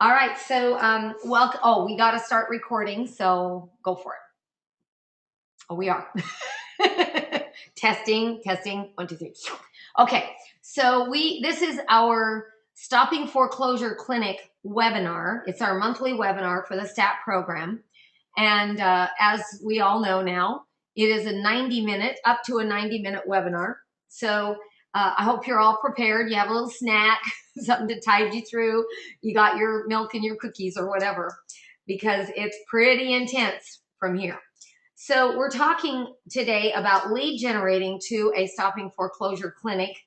All right, so welcome. Oh, we got to start recording, so go for it. Oh, we are. testing, testing. 1, 2, 3. Okay, so this is our Stopping Foreclosure Clinic webinar. It's our monthly webinar for the STAT program. And as we all know now, it is a 90-minute, up to a 90-minute webinar. So I hope you're all prepared. You have a little snack, something to tide you through. You got your milk and your cookies or whatever, because it's pretty intense from here. So we're talking today about lead generating to a stopping foreclosure clinic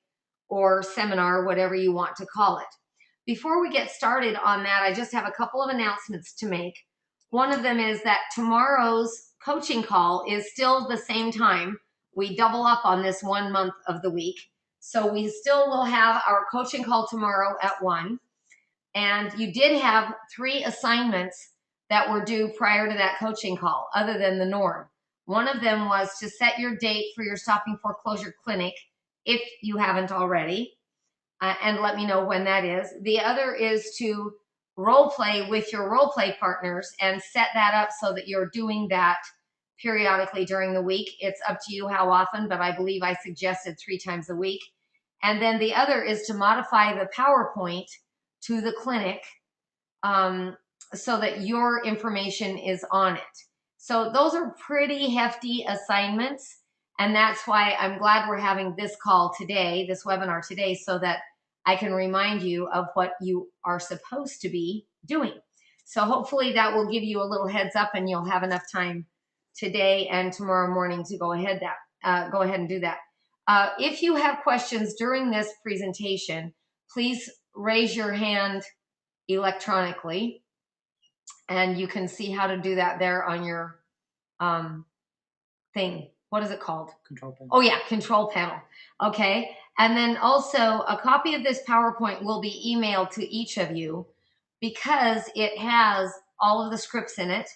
or seminar, whatever you want to call it. Before we get started on that, I just have a couple of announcements to make. One of them is that tomorrow's coaching call is still the same time. We double up on this 1 month of the week. So we still will have our coaching call tomorrow at 1. And you did have 3 assignments that were due prior to that coaching call, other than the norm. One of them was to set your date for your Stopping Foreclosure Clinic, if you haven't already, and let me know when that is. The other is to role play with your role play partners and set that up so that you're doing that periodically during the week. It's up to you how often, but I believe I suggested 3 times a week. And then the other is to modify the PowerPoint to the clinic so that your information is on it. So those are pretty hefty assignments, and that's why I'm glad we're having this call today, this webinar today, so that I can remind you of what you are supposed to be doing. So hopefully that will give you a little heads up, and you'll have enough time today and tomorrow morning to go ahead and do that. If you have questions during this presentation, please raise your hand electronically, and you can see how to do that there on your thing. What is it called? Control panel. Oh yeah, control panel. Okay, and then also a copy of this PowerPoint will be emailed to each of you, because it has all of the scripts in it,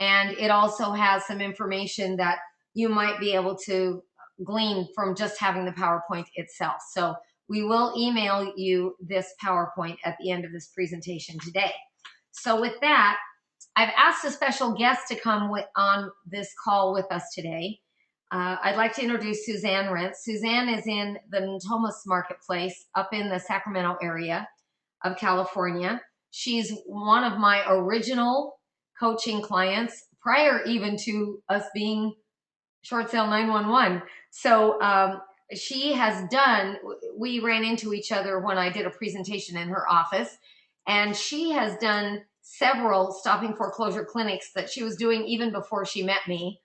and it also has some information that you might be able to glean from just having the PowerPoint itself. So we will email you this PowerPoint at the end of this presentation today. So with that, I've asked a special guest to come on this call with us today. I'd like to introduce Suzanne Rentz. Suzanne is in the Natomas Marketplace up in the Sacramento area of California. She's one of my original coaching clients prior even to us being Short Sale 911. So she has done, we ran into each other when I did a presentation in her office, and she has done several stopping foreclosure clinics that she was doing even before she met me,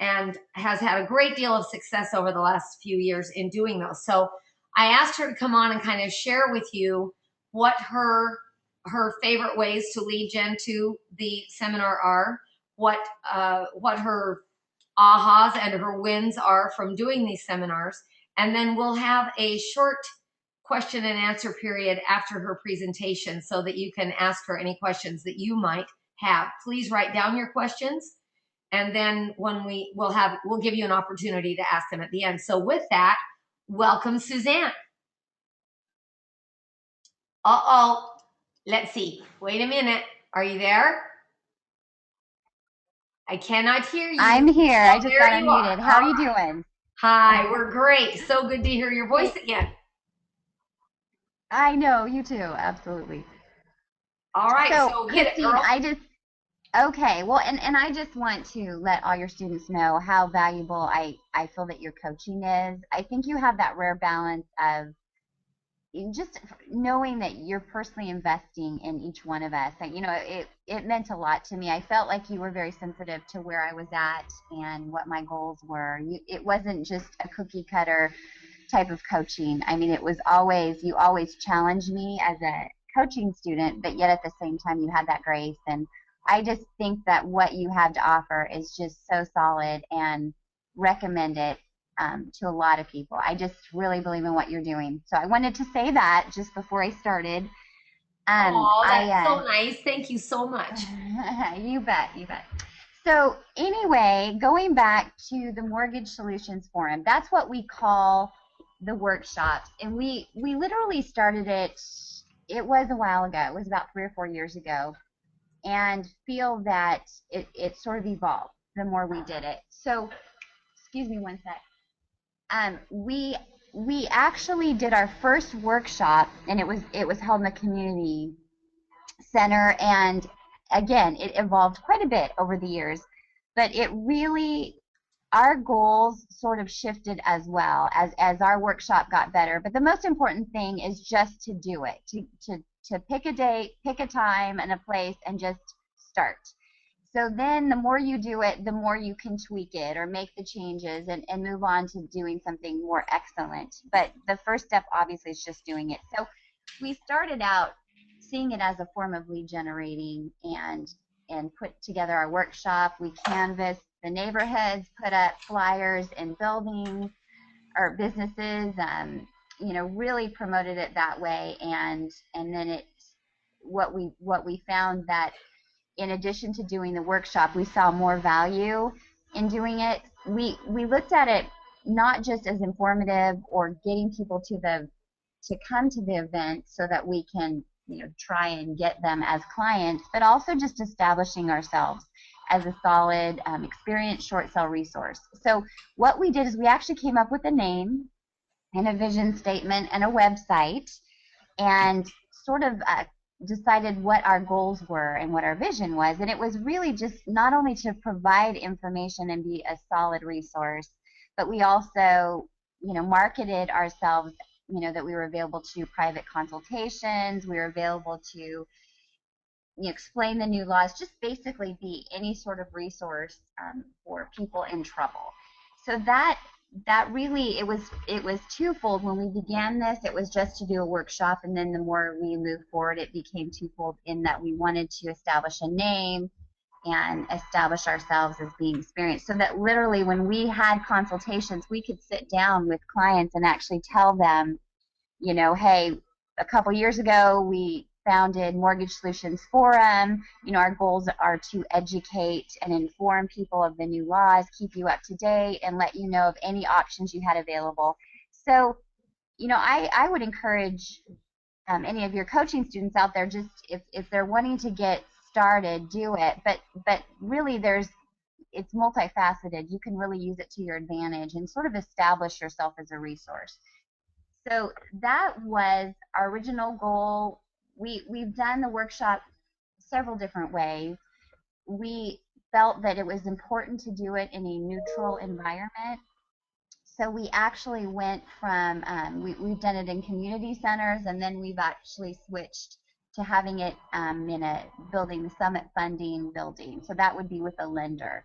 and has had a great deal of success over the last few years in doing those. So I asked her to come on and kind of share with you what her favorite ways to lead gen to the seminar are, what her ahas and her wins are from doing these seminars. And then we'll have a short question and answer period after her presentation so that you can ask her any questions that you might have. Please write down your questions, and then when we'll give you an opportunity to ask them at the end. So with that, welcome, Suzanne. Let's see. Wait a minute. Are you there? I cannot hear you. I'm here. Oh, I just got unmuted. How are you doing? Hi, we're great. So good to hear your voice again. I know, you too. Absolutely. All right. So Christine, hit it, girl. Okay. Well, and I just want to let all your students know how valuable I feel that your coaching is. I think you have that rare balance of just knowing that you're personally investing in each one of us. And, it meant a lot to me. I felt like you were very sensitive to where I was at and what my goals were. It wasn't just a cookie cutter type of coaching. I mean, you always challenged me as a coaching student, but yet at the same time you had that grace. And I just think that what you have to offer is just so solid, and recommend it to a lot of people. I just really believe in what you're doing. So I wanted to say that just before I started. That's so nice. Thank you so much. You bet. So anyway, going back to the Mortgage Solutions Forum, that's what we call the workshops. And we literally started it it was a while ago. It was about 3 or 4 years ago, and feel that it sort of evolved the more we did it. So, excuse me one sec. We actually did our first workshop, and it was held in the community center, and again, it evolved quite a bit over the years, but it really, our goals sort of shifted as well as our workshop got better. But the most important thing is just to do it, to pick a date, pick a time and a place, and just start. So then the more you do it, the more you can tweak it or make the changes and move on to doing something more excellent. But the first step obviously is just doing it. So we started out seeing it as a form of lead generating, and put together our workshop. We canvassed the neighborhoods, put up flyers in buildings or businesses, really promoted it that way. And then what we found that in addition to doing the workshop, we saw more value in doing it. We looked at it not just as informative or getting people to come to the event so that we can try and get them as clients, but also just establishing ourselves as a solid, experienced short sale resource. So what we did is we actually came up with a name and a vision statement and a website, and sort of decided what our goals were and what our vision was. And it was really just not only to provide information and be a solid resource, but we also, marketed ourselves, that we were available to private consultations, we were available to explain the new laws, just basically be any sort of resource for people in trouble. So that really, it was twofold. When we began this, it was just to do a workshop, and then the more we moved forward, it became twofold in that we wanted to establish a name and establish ourselves as being experienced, so that literally when we had consultations, we could sit down with clients and actually tell them, hey, a couple years ago we founded Mortgage Solutions Forum. Our goals are to educate and inform people of the new laws, keep you up to date, and let you know of any options you had available. So, I would encourage any of your coaching students out there, just if they're wanting to get started, do it. But really, it's multifaceted. You can really use it to your advantage and sort of establish yourself as a resource. So that was our original goal. We've done the workshop several different ways. We felt that it was important to do it in a neutral environment. So we actually went from, we've done it in community centers, and then we've actually switched to having it in a building, the Summit Funding building. So that would be with a lender.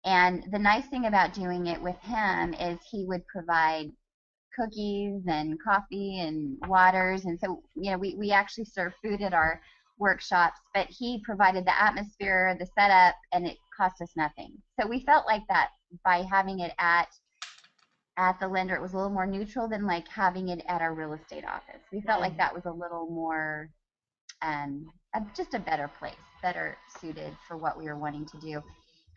And the nice thing about doing it with him is he would provide cookies and coffee and waters. And so, we actually serve food at our workshops, but he provided the atmosphere, the setup, and it cost us nothing. So we felt like that by having it at the lender, it was a little more neutral than like having it at our real estate office. We felt like that was a little more, just a better place, better suited for what we were wanting to do.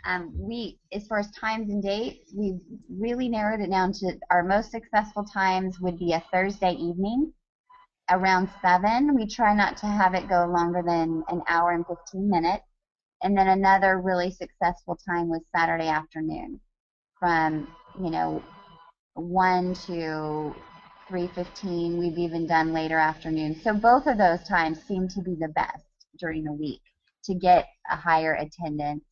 As far as times and dates, we've really narrowed it down to our most successful times would be a Thursday evening around 7. We try not to have it go longer than an hour and 15 minutes. And then another really successful time was Saturday afternoon from, 1 to 3:15. We've even done later afternoon. So both of those times seem to be the best during the week to get a higher attendance.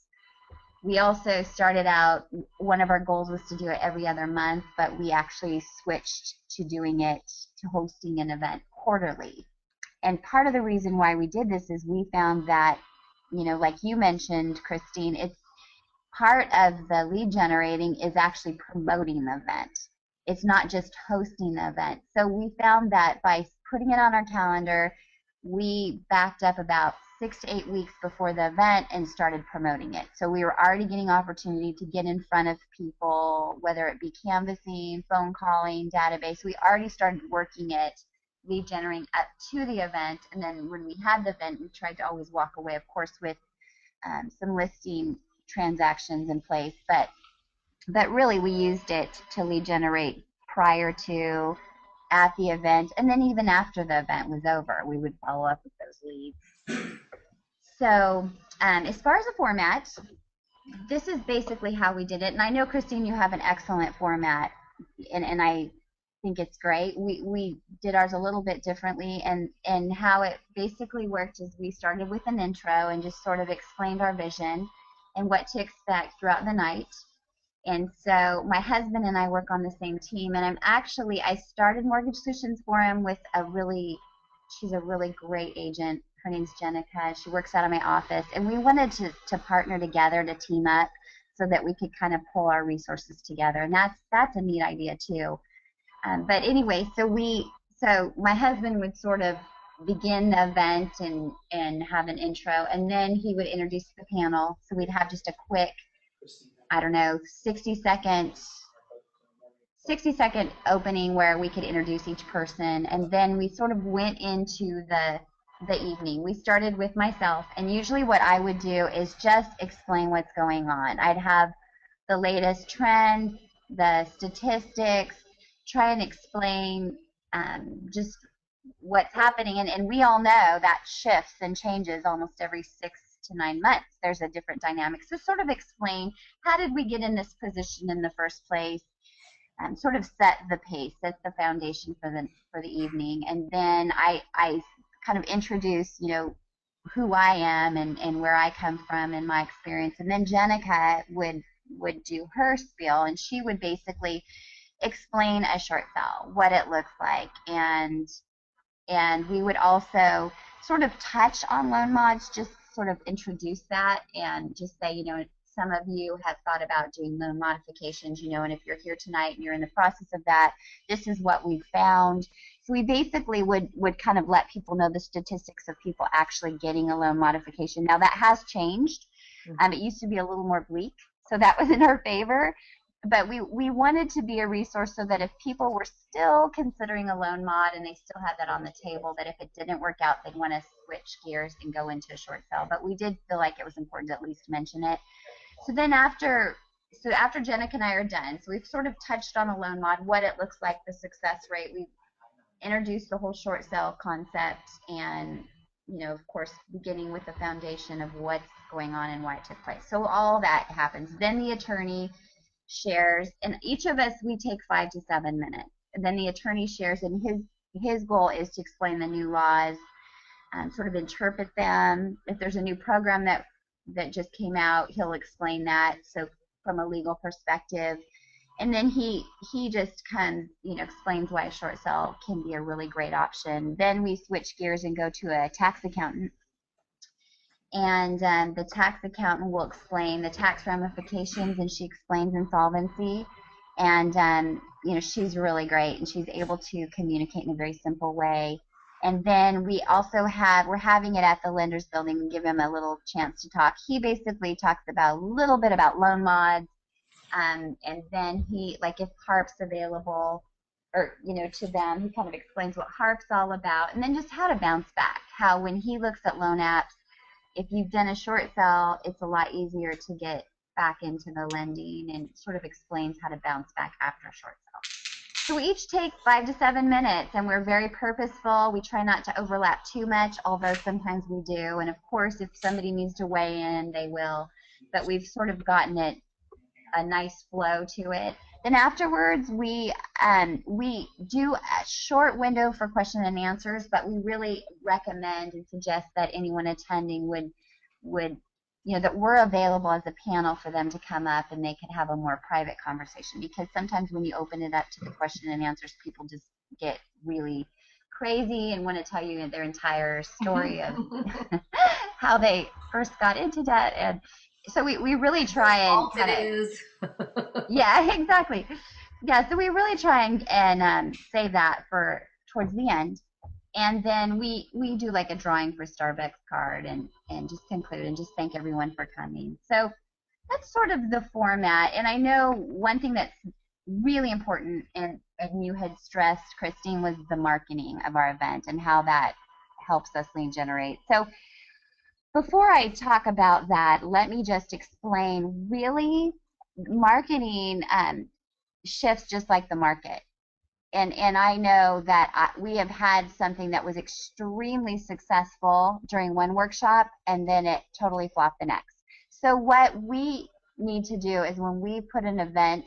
We also started out, one of our goals was to do it every other month, but we actually switched to doing it, to hosting an event quarterly. And part of the reason why we did this is we found that, like you mentioned, Christine, it's part of the lead generating is actually promoting the event. It's not just hosting the event. So we found that by putting it on our calendar, we backed up about 6 to 8 weeks before the event and started promoting it. So we were already getting opportunity to get in front of people, whether it be canvassing, phone calling, database. We already started working it, lead generating up to the event. And then when we had the event, we tried to always walk away, of course, with some listing transactions in place. But really we used it to lead generate prior to, at the event, and then even after the event was over, we would follow up with those leads. So as far as the format, this is basically how we did it. And I know, Christine, you have an excellent format, and I think it's great. We did ours a little bit differently, and how it basically worked is we started with an intro and just sort of explained our vision and what to expect throughout the night. And so my husband and I work on the same team, and I started Mortgage Solutions Forum with she's a really great agent. Her name's Jenica. She works out of my office, and we wanted to partner together to team up so that we could kind of pull our resources together, and that's a neat idea too. But anyway, so my husband would sort of begin the event and have an intro, and then he would introduce the panel. So we'd have just a quick, I don't know, 60-second opening where we could introduce each person, and then we sort of went into the evening. We started with myself, and usually what I would do is just explain what's going on. I'd have the latest trends, the statistics, try and explain just what's happening, and we all know that shifts and changes almost every 6 to 9 months. There's a different dynamic. So sort of explain, how did we get in this position in the first place? Sort of set the pace, set the foundation for the evening, and then I kind of introduce, who I am and where I come from and my experience, and then Jenica would do her spiel, and she would basically explain a short sale, what it looks like, and we would also sort of touch on loan mods, just sort of introduce that, and just say, some of you have thought about doing loan modifications, and if you're here tonight and you're in the process of that, this is what we found. So we basically would kind of let people know the statistics of people actually getting a loan modification. Now that has changed. It used to be a little more bleak, so that was in our favor. But we wanted to be a resource so that if people were still considering a loan mod and they still had that on the table, that if it didn't work out, they'd want to switch gears and go into a short sale. But we did feel like it was important to at least mention it. So then after Jenica and I are done, so we've sort of touched on a loan mod, what it looks like, the success rate. We've introduced the whole short sale concept, and of course, beginning with the foundation of what's going on and why it took place. So all that happens. Then the attorney shares, and each of us, we take 5 to 7 minutes. And then the attorney shares, and his goal is to explain the new laws, sort of interpret them. If there's a new program that just came out, he'll explain that, so from a legal perspective. And then he just kind of, explains why a short sale can be a really great option. Then we switch gears and go to a tax accountant. And the tax accountant will explain the tax ramifications, and she explains insolvency. And, she's really great, and she's able to communicate in a very simple way. And then we're having it at the lender's building and give him a little chance to talk. He basically talks about a little bit about loan mods, and then if HARP's available, or, to them, he kind of explains what HARP's all about, and then just how to bounce back, how when he looks at loan apps, if you've done a short sale, it's a lot easier to get back into the lending, and sort of explains how to bounce back after a short sale. So we each take 5 to 7 minutes, and we're very purposeful. We try not to overlap too much, although sometimes we do. And of course, if somebody needs to weigh in, they will. But we've sort of gotten it a nice flow to it. Then afterwards, we do a short window for question and answers, but we really recommend and suggest that anyone attending would that we're available as a panel for them to come up and they could have a more private conversation, because sometimes when you open it up to the question and answers, people just get really crazy and want to tell you their entire story of how they first got into debt. And so we really try and kind of yeah, exactly. Yeah, so we really try and save that for towards the end. And then we do like a drawing for Starbucks card and just conclude and just thank everyone for coming. So that's sort of the format. And I know one thing that's really important, and you had stressed, Christine, was the marketing of our event and how that helps us lead generate. So before I talk about that, let me just explain, really, marketing shifts just like the market. and I know that we have had something that was extremely successful during one workshop and then it totally flopped the next. So what we need to do is when we put an event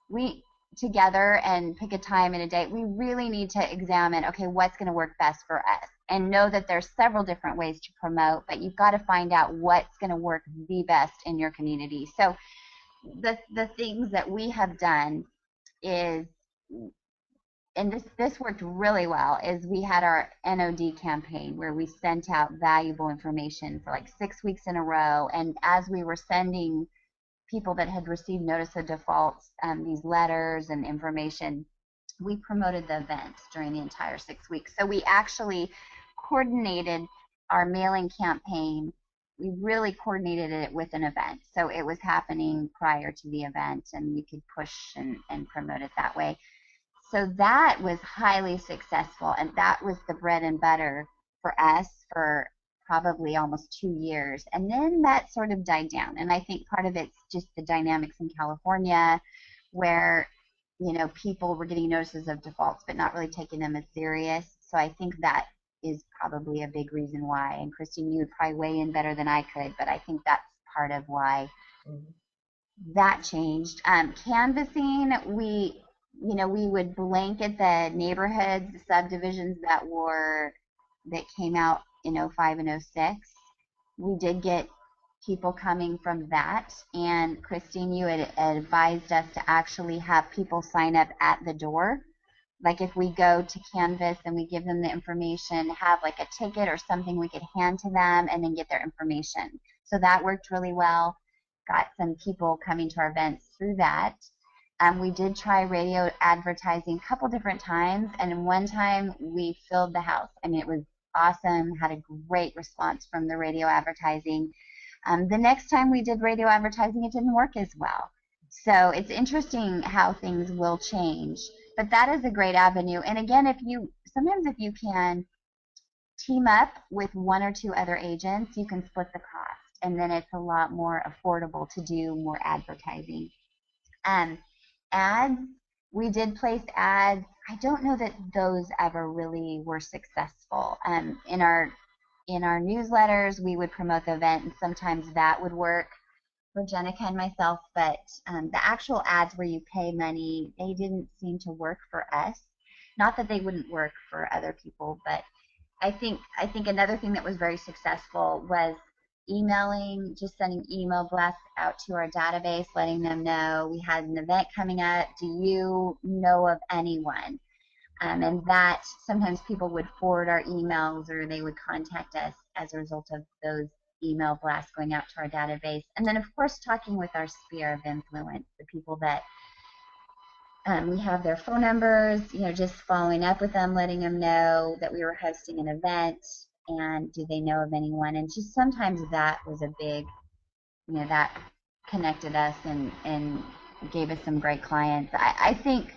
we together and pick a time and a date, we really need to examine, okay, what's going to work best for us, and know that there's several different ways to promote, but you've got to find out what's going to work the best in your community. So the things that we have done is, and this worked really well, is we had our NOD campaign where we sent out valuable information for like 6 weeks in a row. And as we were sending people that had received notice of defaults these letters and information, we promoted the event during the entire 6 weeks. So we actually coordinated our mailing campaign. We really coordinated it with an event. So it was happening prior to the event and we could push and promote it that way. So that was highly successful, and that was the bread and butter for us for probably almost 2 years. And then that sort of died down. And I think part of it's just the dynamics in California where, you know, people were getting notices of defaults but not really taking them as serious. So I think that is probably a big reason why. And Christine, you would probably weigh in better than I could, but I think that's part of why that changed. Canvassing, we would blanket the neighborhoods, the subdivisions that came out in '05 and '06. We did get people coming from that. And Christine, you had advised us to actually have people sign up at the door. Like if we go to Canvas and we give them the information, have like a ticket or something we could hand to them and then get their information. So that worked really well. Got some people coming to our events through that. We did try radio advertising a couple different times, and one time we filled the house. I mean, it was awesome, had a great response from the radio advertising. The next time we did radio advertising, it didn't work as well. So it's interesting how things will change, but that is a great avenue. And again, sometimes if you can team up with one or two other agents, you can split the cost, and then it's a lot more affordable to do more advertising. Ads, we did place ads. I don't know that those ever really were successful. In our newsletters, we would promote the event, and sometimes that would work for Jenica and myself. But the actual ads where you pay money, they didn't seem to work for us. Not that they wouldn't work for other people, but I think another thing that was very successful was emailing, just sending email blasts out to our database, letting them know we had an event coming up. Do you know of anyone? And that sometimes people would forward our emails or they would contact us as a result of those email blasts going out to our database. And then, of course, talking with our sphere of influence, the people that we have their phone numbers, just following up with them, letting them know that we were hosting an event and do they know of anyone. And just sometimes that was a big, that connected us and gave us some great clients. I think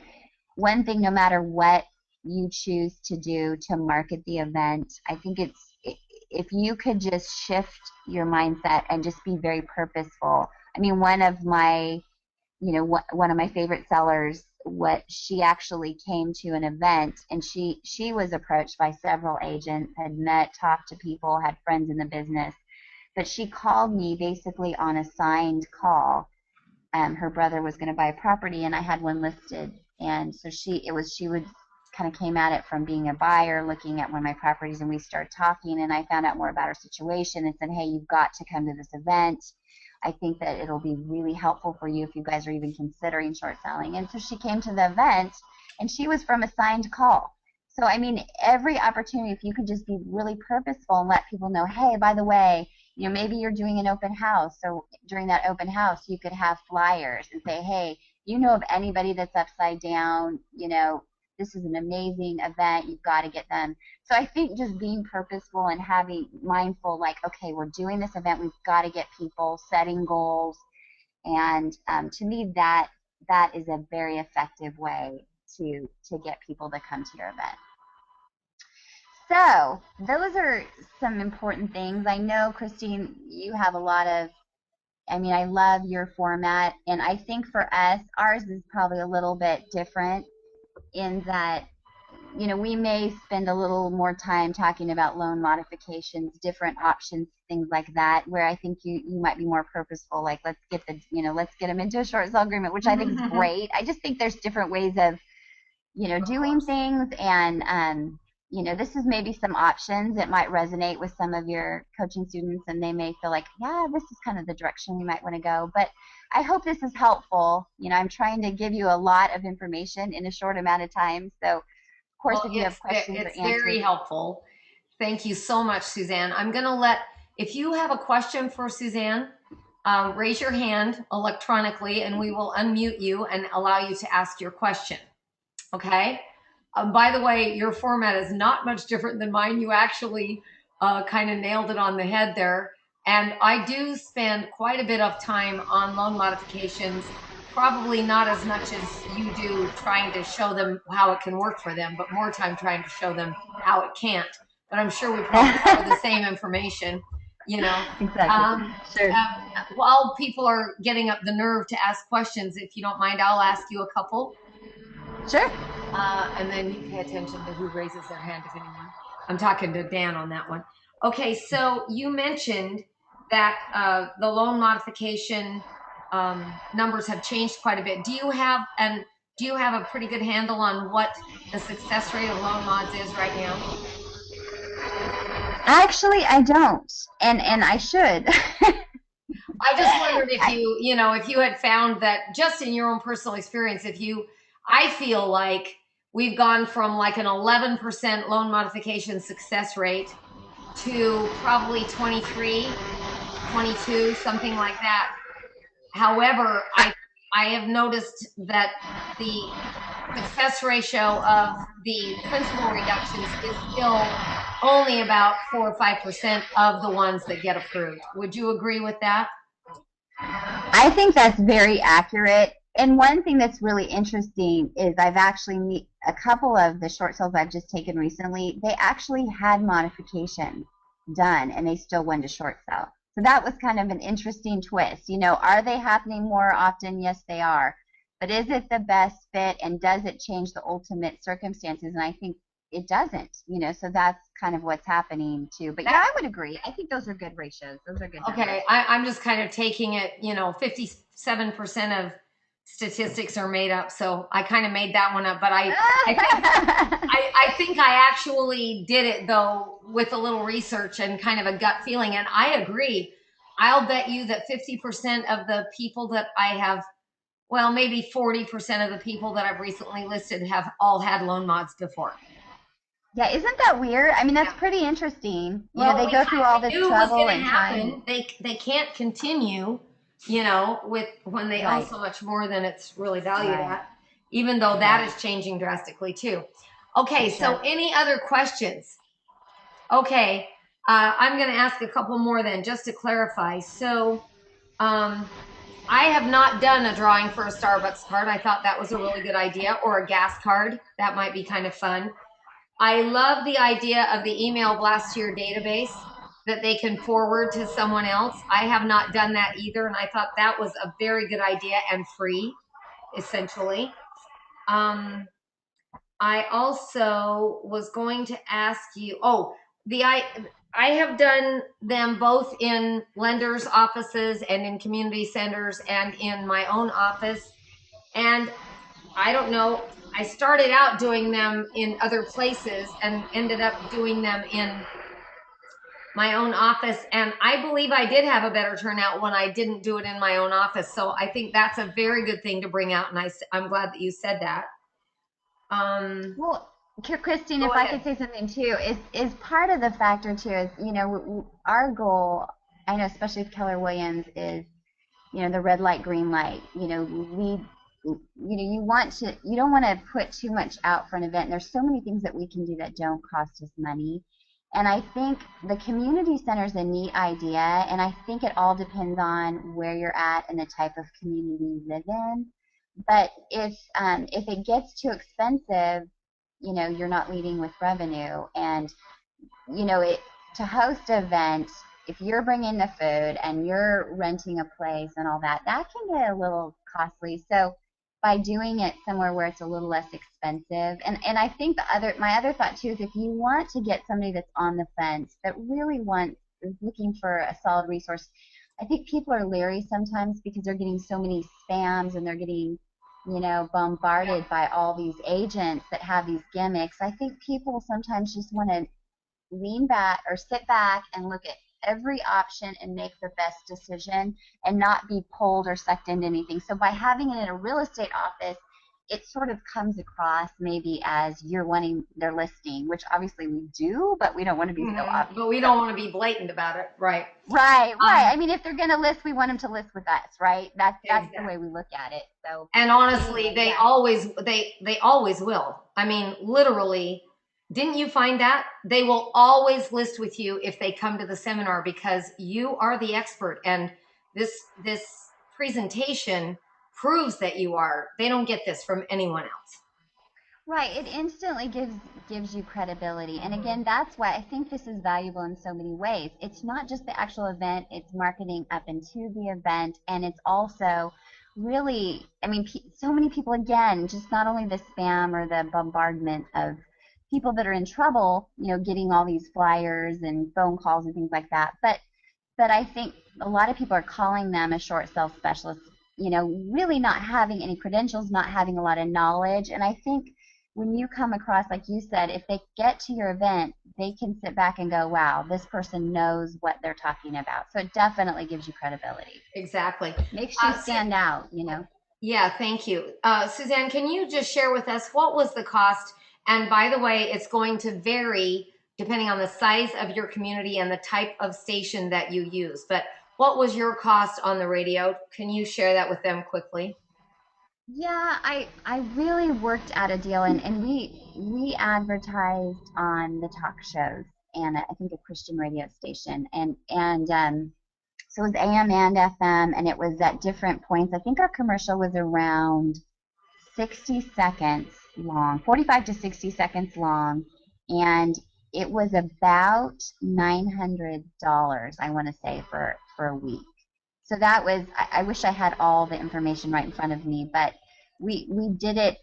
one thing, no matter what you choose to do to market the event, I think if you could just shift your mindset and just be very purposeful. I mean, one of my favorite sellers, she actually came to an event and she was approached by several agents, had met, talked to people, had friends in the business, but she called me basically on a signed call. Her brother was going to buy a property and I had one listed, and so she would kind of came at it from being a buyer, looking at one of my properties, and we started talking, and I found out more about her situation and said, hey, you've got to come to this event. I think that it'll be really helpful for you if you guys are even considering short selling. And so she came to the event, and she was from a signed call. So, I mean, every opportunity, if you could just be really purposeful and let people know, hey, by the way, maybe you're doing an open house. So during that open house, you could have flyers and say, hey, you know of anybody that's upside down, this is an amazing event. You've got to get them. So I think just being purposeful and having mindful, like, okay, we're doing this event. We've got to get people, setting goals. And to me, that is a very effective way to get people to come to your event. So those are some important things. I know, Christine, you have a lot of, I love your format. And I think for us, ours is probably a little bit different in that, we may spend a little more time talking about loan modifications, different options, things like that, where I think you might be more purposeful, like let's get them into a short sale agreement, which I think is great. I just think there's different ways of, doing things, and this is maybe some options that might resonate with some of your coaching students, and they may feel like, yeah, this is kind of the direction we might want to go. But I hope this is helpful. I'm trying to give you a lot of information in a short amount of time. So, of course, Well, if you have questions or it's answers. very helpful. Thank you so much, Suzanne. I'm going to if you have a question for Suzanne, raise your hand electronically and we will unmute you and allow you to ask your question. Okay? By the way, your format is not much different than mine. You actually kind of nailed it on the head there. And I do spend quite a bit of time on loan modifications, probably not as much as you do trying to show them how it can work for them, but more time trying to show them how it can't. But I'm sure we probably cover the same information, Exactly. Sure. While people are getting up the nerve to ask questions, if you don't mind, I'll ask you a couple. Sure. And then you pay attention to who raises their hand, if anyone. I'm talking to Dan on that one. Okay, so you mentioned that the loan modification numbers have changed quite a bit. Do you have a pretty good handle on what the success rate of loan mods is right now? Actually, I don't, and I should. I just wondered if if you had found that just in your own personal experience, I feel like we've gone from like an 11% loan modification success rate to probably 23, 22, something like that. However, I have noticed that the success ratio of the principal reductions is still only about 4 or 5% of the ones that get approved. Would you agree with that? I think that's very accurate. And one thing that's really interesting is I've actually a couple of the short sales I've just taken recently, they actually had modification done and they still went to short sale. So that was kind of an interesting twist. Are they happening more often? Yes, they are. But is it the best fit, and does it change the ultimate circumstances? And I think it doesn't, so that's kind of what's happening too. But yeah, I would agree. I think those are good ratios. Those are good numbers. Okay, I'm just kind of taking it, 57% of statistics are made up, so I kind of made that one up. But I think I actually did it though with a little research and kind of a gut feeling, and I agree. I'll bet you that 50% of the people that I have, well, maybe 40% of the people that I've recently listed have all had loan mods before. Yeah, isn't that weird? I mean, that's pretty interesting. They go through all this trouble and time. They can't continue, with when they owe so much more than it's really valued at, even though that is changing drastically too. Okay, so any other questions? Okay, I'm going to ask a couple more then, just to clarify. So, I have not done a drawing for a Starbucks card. I thought that was a really good idea, or a gas card. That might be kind of fun. I love the idea of the email blast to your database that they can forward to someone else. I have not done that either, and I thought that was a very good idea and free, essentially. I also was going to ask you, I have done them both in lenders' offices and in community centers and in my own office. And I don't know, I started out doing them in other places and ended up doing them in my own office. And I believe I did have a better turnout when I didn't do it in my own office. So I think that's a very good thing to bring out. And I'm glad that you said that. Well, Christine, if I could say something too, is part of the factor too is, our goal, I know especially with Keller Williams, is, the red light, green light. You don't want to put too much out for an event. There's so many things that we can do that don't cost us money. And I think the community center is a neat idea, and I think it all depends on where you're at and the type of community you live in. But if it gets too expensive, you're not leading with revenue. And, to host an event, if you're bringing the food and you're renting a place and all that, that can get a little costly. So, by doing it somewhere where it's a little less expensive. And I think my other thought too is if you want to get somebody that's on the fence that really is looking for a solid resource, I think people are leery sometimes because they're getting so many spams and they're getting, bombarded by all these agents that have these gimmicks. I think people sometimes just want to lean back or sit back and look at every option and make the best decision and not be pulled or sucked into anything. So by having it in a real estate office, it sort of comes across maybe as you're wanting their listing, which obviously we do, but we don't want to be so obvious. But we don't want to be blatant about it, right? Right. I mean, if they're going to list, we want them to list with us, right? That's exactly the way we look at it. So. And honestly, they always will. I mean, literally. Didn't you find that? They will always list with you if they come to the seminar because you are the expert, and this presentation proves that you are. They don't get this from anyone else. Right. It instantly gives you credibility. And again, that's why I think this is valuable in so many ways. It's not just the actual event, it's marketing up into the event, and it's also really, I mean, so many people, again, just not only the spam or the bombardment of people that are in trouble, getting all these flyers and phone calls and things like that. But I think a lot of people are calling them a short sale specialist, really not having any credentials, not having a lot of knowledge. And I think when you come across, like you said, if they get to your event, they can sit back and go, wow, this person knows what they're talking about. So it definitely gives you credibility. Exactly. Makes you stand out, Yeah, thank you. Suzanne, can you just share with us what was the cost? And by the way, it's going to vary depending on the size of your community and the type of station that you use. But what was your cost on the radio? Can you share that with them quickly? Yeah, I really worked out a deal, and we advertised on the talk shows and I think a Christian radio station, and so it was AM and FM, and it was at different points. I think our commercial was around 60 seconds long, 45 to 60 seconds long, and it was about $900, I want to say, for a week. So that was, I wish I had all the information right in front of me, but we did it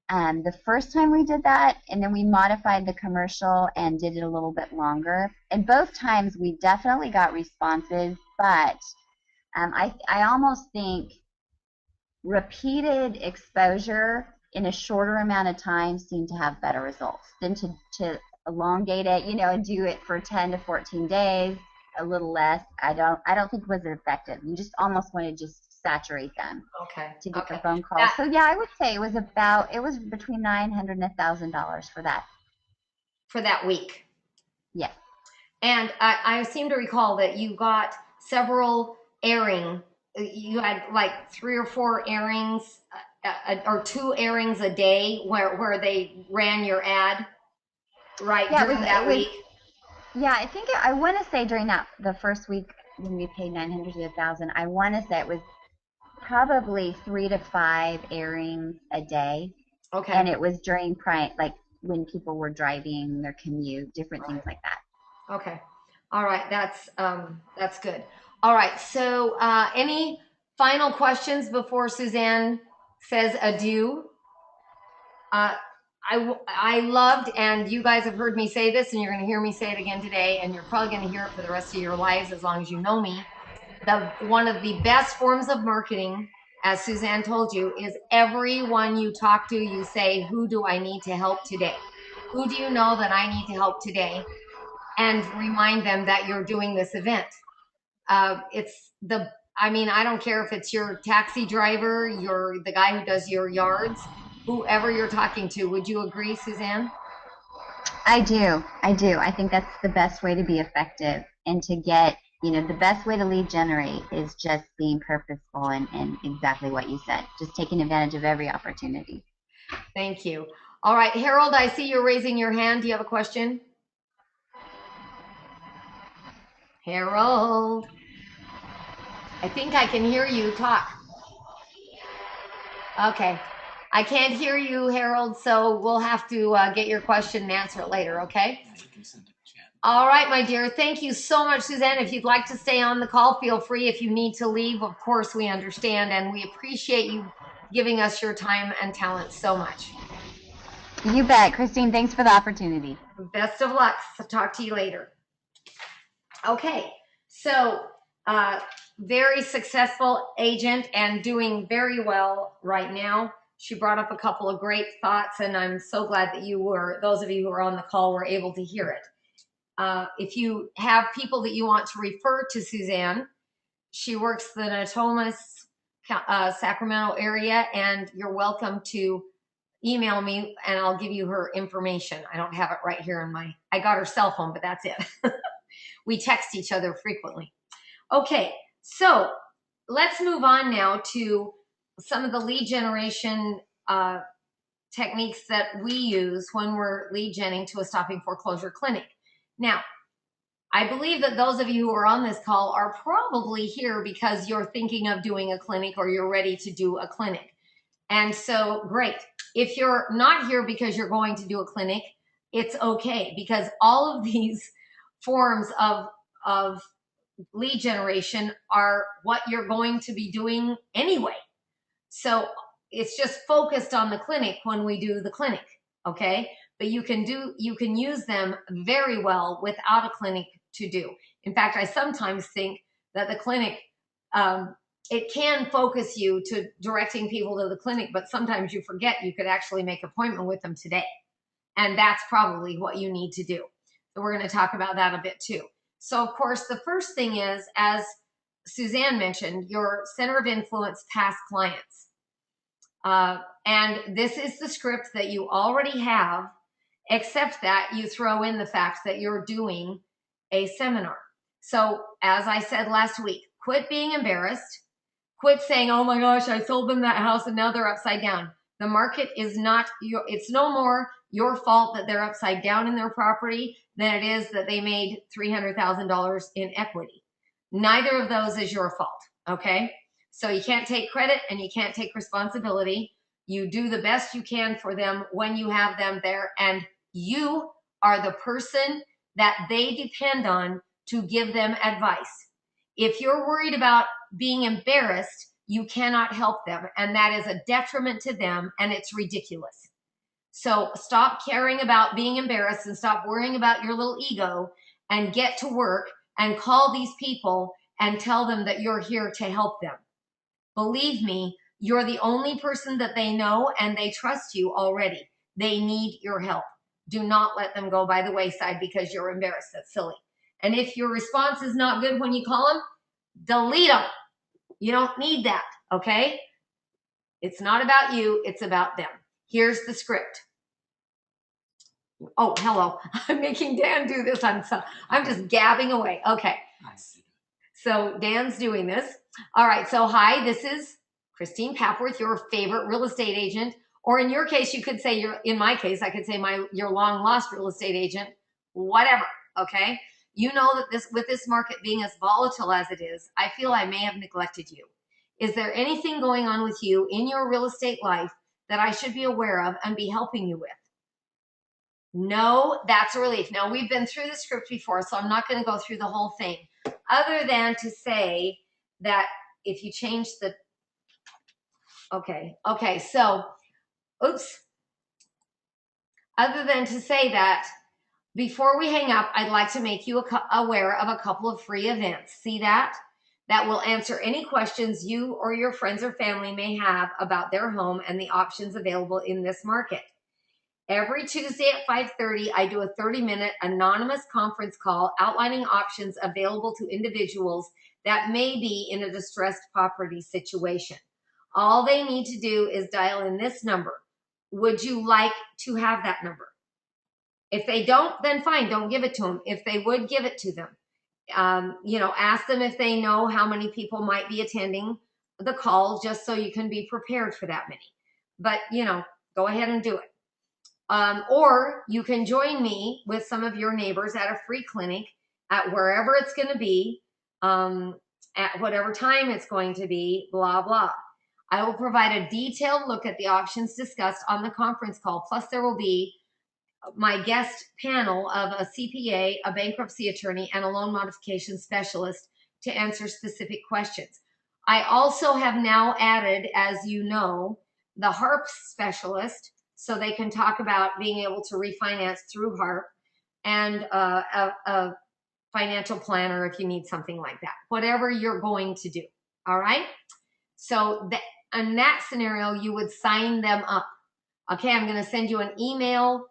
the first time we did that, and then we modified the commercial and did it a little bit longer. And both times we definitely got responses, but I almost think repeated exposure in a shorter amount of time seemed to have better results than to elongate it, and do it for 10 to 14 days, a little less. I don't think it was effective. You just almost want to just saturate them to get the phone calls. So yeah, I would say it was between $900 and $1,000 for that. For that week. Yes. And I seem to recall that you got several airing. You had like 3 or 4 airings or 2 airings a day where they ran your ad during that week. Yeah, I think I want to say during the first week when we paid $900 to $1,000, I want to say it was probably 3 to 5 airings a day. Okay. And it was during like when people were driving their commute, different things like that. Okay. All right. That's good. All right. So any final questions before Suzanne says adieu? I loved, and you guys have heard me say this, and you're going to hear me say it again today, and you're probably going to hear it for the rest of your lives as long as you know me. One of the best forms of marketing, as Suzanne told you, is everyone you talk to, you say, who do I need to help today? Who do you know that I need to help today? And remind them that you're doing this event. I don't care if it's your taxi driver, the guy who does your yards, whoever you're talking to. Would you agree, Suzanne? I do. I think that's the best way to be effective and to get, the best way to lead generate is just being purposeful and exactly what you said, just taking advantage of every opportunity. Thank you. All right, Harold, I see you're raising your hand. Do you have a question? Harold, I think I can hear you talk. Okay. I can't hear you, Harold, so we'll have to get your question and answer it later, okay? All right, my dear. Thank you so much, Suzanne. If you'd like to stay on the call, feel free. If you need to leave, of course, we understand, and we appreciate you giving us your time and talent so much. You bet. Christine, thanks for the opportunity. Best of luck. So talk to you later. Okay, so very successful agent and doing very well right now. She brought up a couple of great thoughts, and I'm so glad that those of you who are on the call were able to hear it. If you have people that you want to refer to Suzanne, she works the Natomas, Sacramento area, and you're welcome to email me and I'll give you her information. I don't have it right here I got her cell phone, but that's it. We text each other frequently. Okay, so let's move on now to some of the lead generation techniques that we use when we're lead genning to a stopping foreclosure clinic. Now, I believe that those of you who are on this call are probably here because you're thinking of doing a clinic or you're ready to do a clinic. And so, great. If you're not here because you're going to do a clinic, it's okay, because all of these forms of lead generation are what you're going to be doing anyway. So it's just focused on the clinic when we do the clinic, okay? But you can use them very well without a clinic to do. In fact, I sometimes think that the clinic, it can focus you to directing people to the clinic, but sometimes you forget you could actually make an appointment with them today. And that's probably what you need to do. So we're going to talk about that a bit too. So of course, the first thing is, as Suzanne mentioned, your center of influence past clients. And this is the script that you already have, except that you throw in the fact that you're doing a seminar. So as I said last week, quit being embarrassed. Quit saying, oh my gosh, I sold them that house and now they're upside down. The market is it's no more your fault that they're upside down in their property than it is that they made $300,000 in equity. Neither of those is your fault, okay? So you can't take credit and you can't take responsibility. You do the best you can for them when you have them there, and you are the person that they depend on to give them advice. If you're worried about being embarrassed, you cannot help them, and that is a detriment to them, and it's ridiculous. So stop caring about being embarrassed and stop worrying about your little ego and get to work and call these people and tell them that you're here to help them. Believe me, you're the only person that they know, and they trust you already. They need your help. Do not let them go by the wayside because you're embarrassed. That's silly. And if your response is not good when you call them, delete them. You don't need that, okay? It's not about you, it's about them. Here's the script. Oh, hello. I'm making Dan do this. I'm just gabbing away. Okay. So Dan's doing this. All right. So hi, this is Christine Papworth, your favorite real estate agent. Or in your case, you could say in my case, I could say your long lost real estate agent, whatever. Okay. You know that with this market being as volatile as it is, I feel I may have neglected you. Is there anything going on with you in your real estate life that I should be aware of and be helping you with? No, that's a relief. Now, we've been through the script before, so I'm not going to go through the whole thing, other than to say that if you change the, okay, so, oops. Other than to say that, before we hang up, I'd like to make you aware of a couple of free events. See that? That will answer any questions you or your friends or family may have about their home and the options available in this market. Every Tuesday at 5:30, I do a 30-minute anonymous conference call outlining options available to individuals that may be in a distressed property situation. All they need to do is dial in this number. Would you like to have that number? If they don't, then fine, don't give it to them. If they would, give it to them. Ask them if they know how many people might be attending the call, just so you can be prepared for that many. But, go ahead and do it. Or you can join me with some of your neighbors at a free clinic at wherever it's going to be, at whatever time it's going to be, blah, blah. I will provide a detailed look at the options discussed on the conference call. Plus, there will be my guest panel of a CPA, a bankruptcy attorney, and a loan modification specialist to answer specific questions. I also have now added, as you know, the HARP specialist, so they can talk about being able to refinance through HARP, and a financial planner if you need something like that, whatever you're going to do. All right. So in that scenario, you would sign them up. Okay, I'm going to send you an email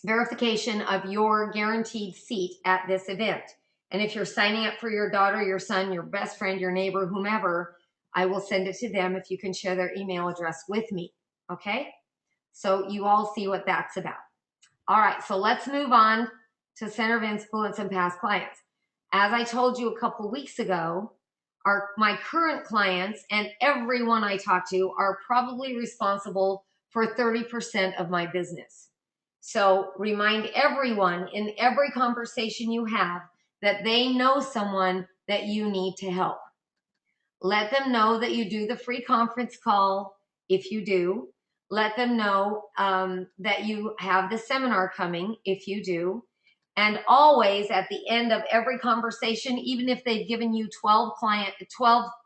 verification of your guaranteed seat at this event. And if you're signing up for your daughter, your son, your best friend, your neighbor, whomever, I will send it to them if you can share their email address with me. Okay, so you all see what that's about. All right, so let's move on to center of influence and past clients. As I told you a couple weeks ago, my current clients and everyone I talk to are probably responsible for 30% of my business. So remind everyone in every conversation you have that they know someone that you need to help. Let them know that you do the free conference call if you do. Let them know that you have the seminar coming if you do. And always at the end of every conversation, even if they've given you 12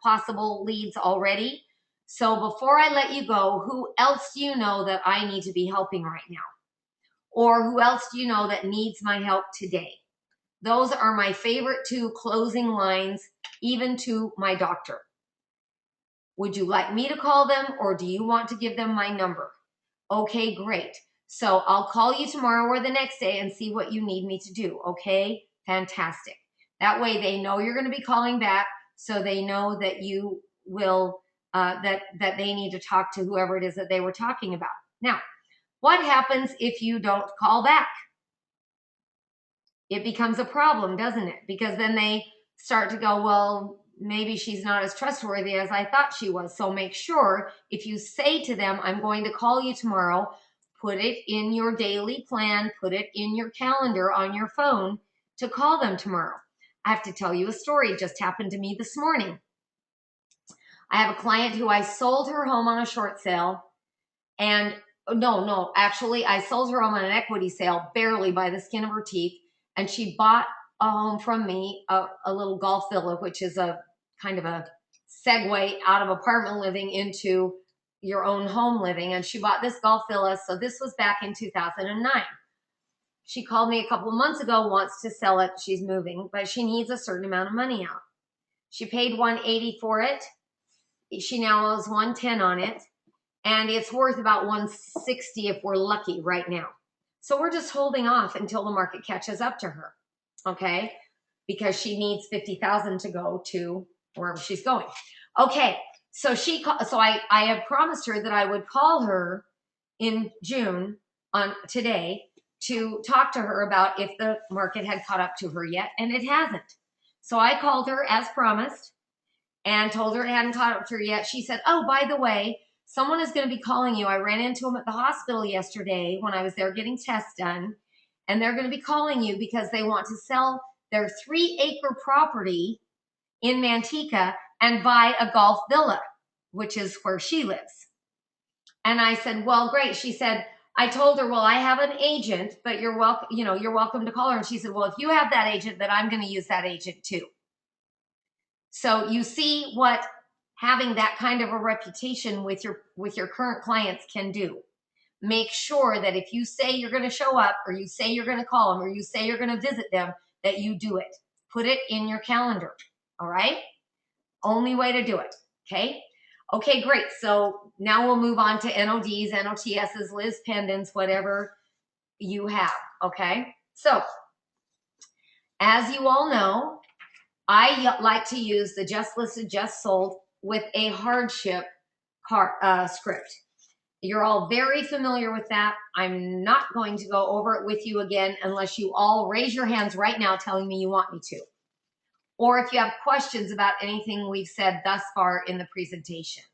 possible leads already. So before I let you go, who else do you know that I need to be helping right now? Or who else do you know that needs my help today? Those are my favorite 2 closing lines, even to my doctor. Would you like me to call them, or do you want to give them my number? Okay, great. So I'll call you tomorrow or the next day and see what you need me to do. Okay, fantastic. That way they know you're going to be calling back, so they know that you will, that they need to talk to whoever it is that they were talking about. Now, what happens if you don't call back? It becomes a problem, doesn't it? Because then they start to go, well, maybe she's not as trustworthy as I thought she was. So make sure if you say to them, I'm going to call you tomorrow, put it in your daily plan, put it in your calendar on your phone to call them tomorrow. I have to tell you a story. It just happened to me this morning. I have a client who I sold her home on a short sale, and actually I sold her home on an equity sale, barely by the skin of her teeth. And she bought a home from me, a little golf villa, which is a kind of a segue out of apartment living into your own home living. And she bought this golf villa. So this was back in 2009. She called me a couple of months ago, wants to sell it. She's moving, but she needs a certain amount of money out. She paid $180 for it. She now owes $110 on it. And it's worth about $160 if we're lucky right now. So we're just holding off until the market catches up to her, okay? Because she needs $50,000 to go to wherever she's going. Okay, so I had promised her that I would call her in June on today to talk to her about if the market had caught up to her yet, and it hasn't. So I called her as promised and told her it hadn't caught up to her yet. She said, oh, by the way, someone is going to be calling you. I ran into them at the hospital yesterday when I was there getting tests done, and they're going to be calling you because they want to sell their 3-acre property in Manteca and buy a golf villa, which is where she lives. And I said, well, great. She said, I told her, well, I have an agent, but you're welcome to call her. And she said, well, if you have that agent, then I'm going to use that agent too. So you see what having that kind of a reputation with your current clients can do. Make sure that if you say you're going to show up, or you say you're going to call them, or you say you're going to visit them, that you do it. Put it in your calendar. All right? Only way to do it. Okay? Okay, great. So now we'll move on to NODs, NOTSs, Liz pendants, whatever you have. Okay? So, as you all know, I like to use the just listed, just sold with a hardship script. You're all very familiar with that. I'm not going to go over it with you again unless you all raise your hands right now telling me you want me to. Or if you have questions about anything we've said thus far in the presentation.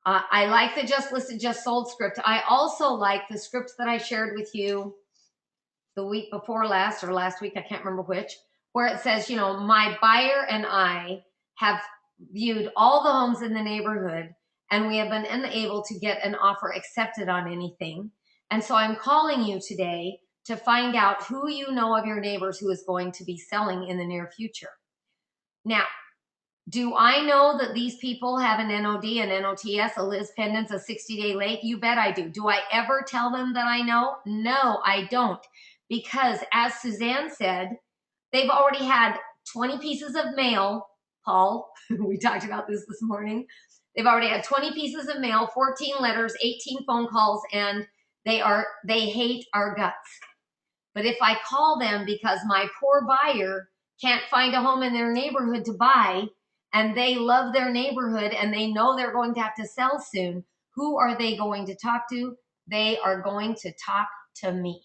I like the just listed, just sold script. I also like the script that I shared with you the week before last, or last week, I can't remember which, where it says, my buyer and I have viewed all the homes in the neighborhood, and we have been unable to get an offer accepted on anything. And so I'm calling you today to find out who you know of your neighbors who is going to be selling in the near future. Now, Do I know that these people have an NOD, an NOTS, a Liz pendants, a 60-day late? You bet I do. Do I ever tell them that I know? No, I don't. Because as Suzanne said, they've already had 20 pieces of mail. Paul, we talked about this morning. They've already had 20 pieces of mail, 14 letters, 18 phone calls, and they hate our guts. But if I call them because my poor buyer can't find a home in their neighborhood to buy, and they love their neighborhood and they know they're going to have to sell soon, who are they going to talk to? They are going to talk to me.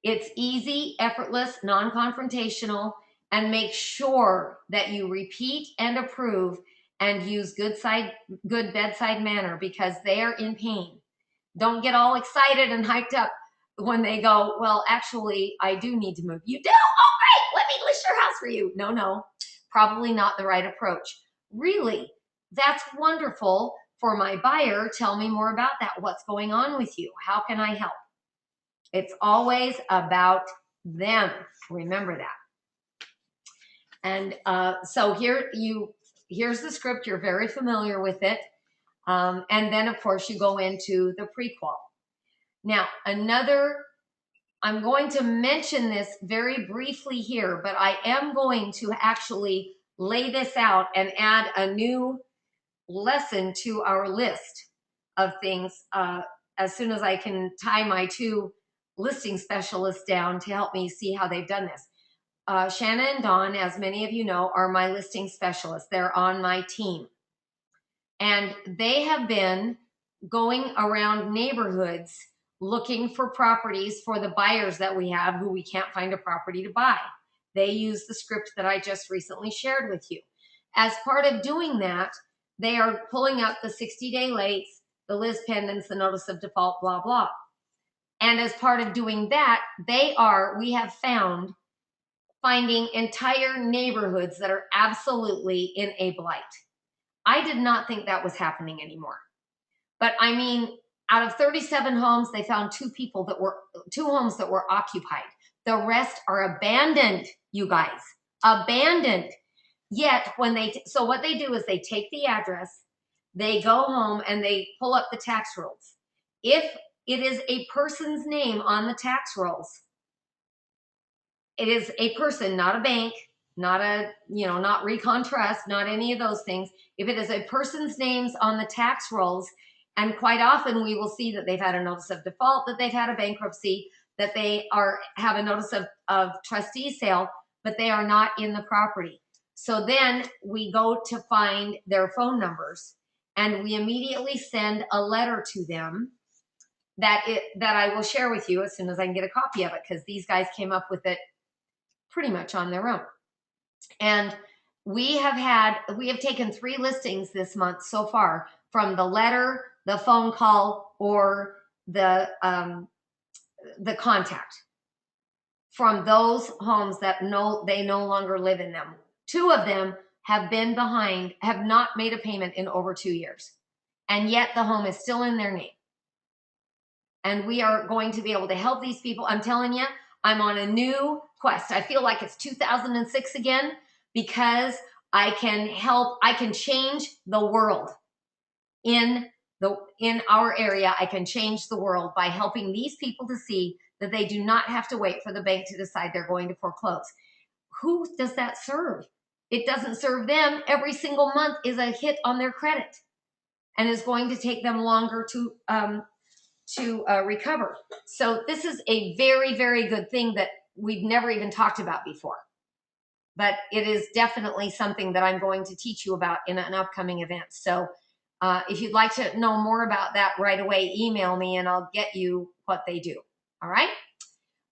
It's easy, effortless, non-confrontational, and make sure that you repeat and approve and use good bedside manner, because they are in pain. Don't get all excited and hyped up when they go, well, actually, I do need to move. You do? Oh, great. Let me list your house for you. No, probably not the right approach. Really, that's wonderful for my buyer. Tell me more about that. What's going on with you? How can I help? It's always about them. Remember that. And so here's the script. You're very familiar with it. And then, of course, you go into the prequal. Now, I'm going to mention this very briefly here, but I am going to actually lay this out and add a new lesson to our list of things as soon as I can tie my two listing specialists down to help me see how they've done this. Shanna and Dawn, as many of you know, are my listing specialists. They're on my team. And they have been going around neighborhoods looking for properties for the buyers that we have who we can't find a property to buy. They use the script that I just recently shared with you. As part of doing that, they are pulling up the 60-day lates, the Liz pendants, the notice of default, blah, blah. And as part of doing that, we have found finding entire neighborhoods that are absolutely in a blight. I did not think that was happening anymore. But I mean, out of 37 homes, they found two homes that were occupied. The rest are abandoned, you guys, abandoned. Yet so what they do is they take the address, they go home and they pull up the tax rolls. If it is a person's name on the tax rolls, it is a person, not a bank, not Recon Trust, not any of those things. If it is a person's names on the tax rolls, and quite often we will see that they've had a notice of default, that they've had a bankruptcy, that they have a notice of trustee sale, but they are not in the property. So then we go to find their phone numbers, and we immediately send a letter to them that I will share with you as soon as I can get a copy of it, because these guys came up with it pretty much on their own. And we have taken 3 listings this month so far from the letter, the phone call, or the contact from those homes that they no longer live in them. 2 of them have not made a payment in over 2 years. And yet the home is still in their name. And we are going to be able to help these people. I'm telling you, I'm on a new quest. I feel like it's 2006 again, because I can change the world in our area. I can change the world by helping these people to see that they do not have to wait for the bank to decide they're going to foreclose. Who does that serve? It doesn't serve them. Every single month is a hit on their credit and is going to take them longer to recover. So this is a very, very good thing that we've never even talked about before. But it is definitely something that I'm going to teach you about in an upcoming event. So if you'd like to know more about that right away, email me and I'll get you what they do. All right?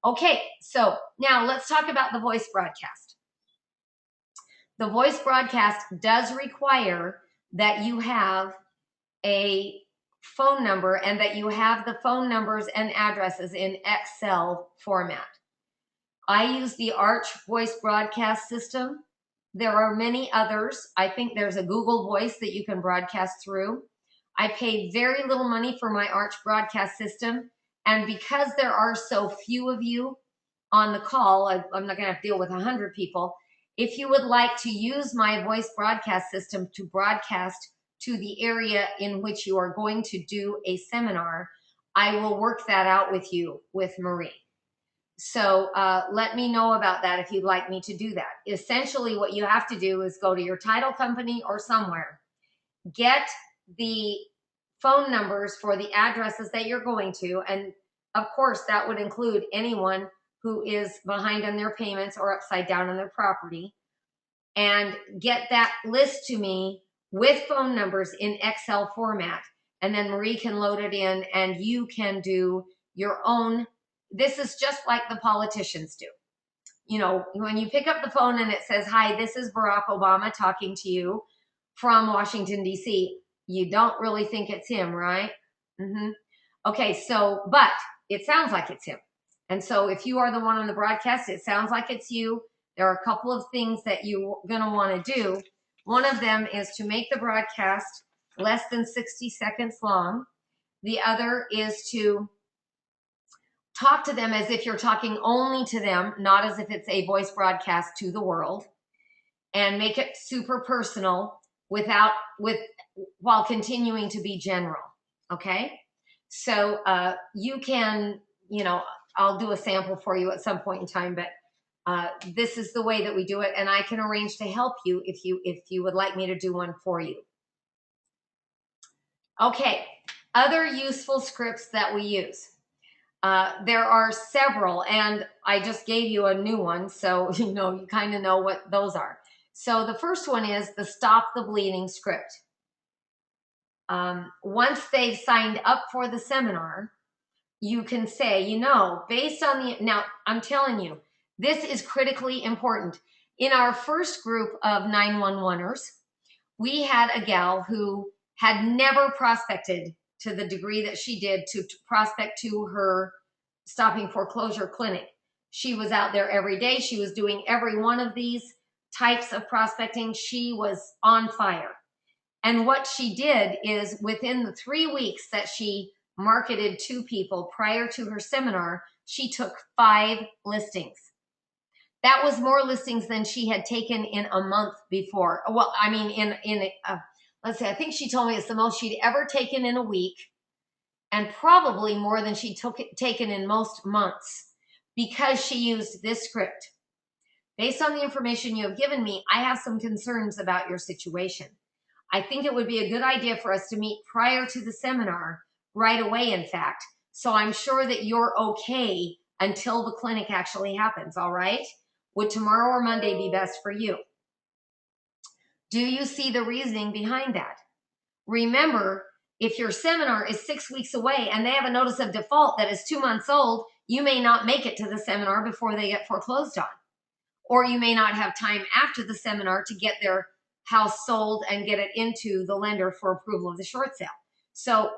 Okay, so now let's talk about the voice broadcast. The voice broadcast does require that you have a phone number and that you have the phone numbers and addresses in Excel format. I use the Arch voice broadcast system. There are many others. I think there's a Google Voice that you can broadcast through. I pay very little money for my Arch broadcast system. And because there are so few of you on the call, I'm not going to have to deal with 100 people. If you would like to use my voice broadcast system to broadcast to the area in which you are going to do a seminar, I will work that out with you, with Marie. So let me know about that if you'd like me to do that. Essentially, what you have to do is go to your title company or somewhere, get the phone numbers for the addresses that you're going to, and of course that would include anyone who is behind on their payments or upside down on their property, and get that list to me with phone numbers in Excel format, and then Marie can load it in and you can do your own. This is just like the politicians do. You know, when you pick up the phone and it says, "Hi, this is Barack Obama talking to you from Washington, D.C." You don't really think it's him, right? Okay, so, but it sounds like it's him. And so if you are the one on the broadcast, it sounds like it's you. There are a couple of things that you're going to want to do. One of them is to make the broadcast less than 60 seconds long. The other is to talk to them as if you're talking only to them, not as if it's a voice broadcast to the world, and make it super personal while continuing to be general. Okay? So you can, I'll do a sample for you at some point in time, but this is the way that we do it, and I can arrange to help you if you would like me to do one for you. Okay, other useful scripts that we use. There are several, and I just gave you a new one, so you kind of know what those are. So the first one is the Stop the Bleeding script. Once they've signed up for the seminar, you can say, based on now I'm telling you, this is critically important. In our first group of 911ers, we had a gal who had never prospected to the degree that she did to prospect to her stopping foreclosure clinic. She was out there every day. She was doing every one of these types of prospecting. She was on fire. And what she did is, within the 3 weeks that she marketed to people prior to her seminar, she took 5 listings. That was more listings than she had taken in a month before. Well, I mean, let's say, I think she told me it's the most she'd ever taken in a week, and probably more than she'd taken in most months, because she used this script. Based on the information you have given me, I have some concerns about your situation. I think it would be a good idea for us to meet prior to the seminar, right away, in fact. So I'm sure that you're okay until the clinic actually happens, all right? Would tomorrow or Monday be best for you? Do you see the reasoning behind that? Remember, if your seminar is 6 weeks away and they have a notice of default that is 2 months old, you may not make it to the seminar before they get foreclosed on. Or you may not have time after the seminar to get their house sold and get it into the lender for approval of the short sale. So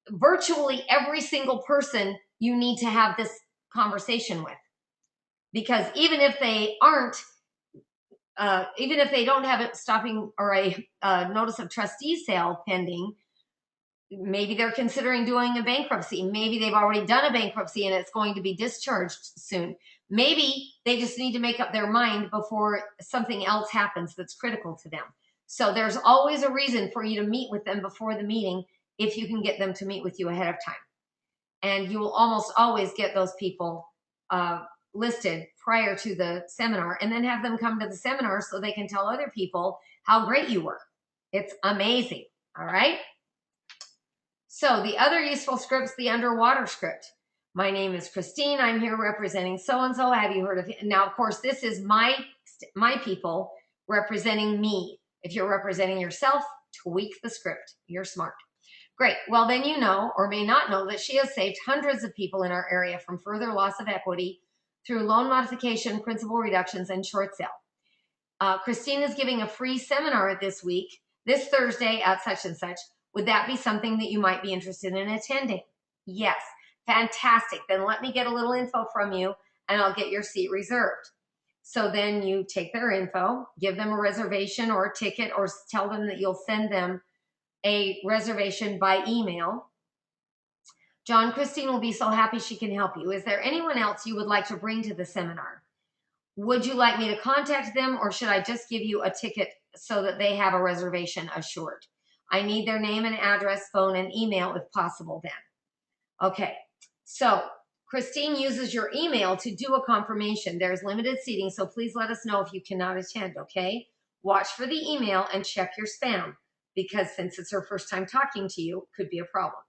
virtually every single person you need to have this conversation with, because even if they don't have it stopping or a notice of trustee sale pending, maybe they're considering doing a bankruptcy. Maybe they've already done a bankruptcy and it's going to be discharged soon. Maybe they just need to make up their mind before something else happens that's critical to them. So there's always a reason for you to meet with them before the meeting, if you can get them to meet with you ahead of time. And you will almost always get those people listed prior to the seminar, and then have them come to the seminar so they can tell other people how great you were. It's amazing. All right. So the other useful script's the underwater script. My name is Christine. I'm here representing so-and-so. Have you heard of it? Now, of course, this is my people representing me. If you're representing yourself, tweak the script. You're smart. Great. Well, then you know, or may not know, that she has saved hundreds of people in our area from further loss of equity through loan modification, principal reductions, and short sale. Christine is giving a free seminar this Thursday at such and such. Would that be something that you might be interested in attending? Yes. Fantastic. Then let me get a little info from you and I'll get your seat reserved. So then you take their info, give them a reservation or a ticket, or tell them that you'll send them a reservation by email. John, Christine will be so happy she can help you. Is there anyone else you would like to bring to the seminar? Would you like me to contact them, or should I just give you a ticket so that they have a reservation assured? I need their name and address, phone, and email if possible then. Okay, so Christine uses your email to do a confirmation. There's limited seating, so please let us know if you cannot attend, okay? Watch for the email and check your spam, because since it's her first time talking to you, it could be a problem.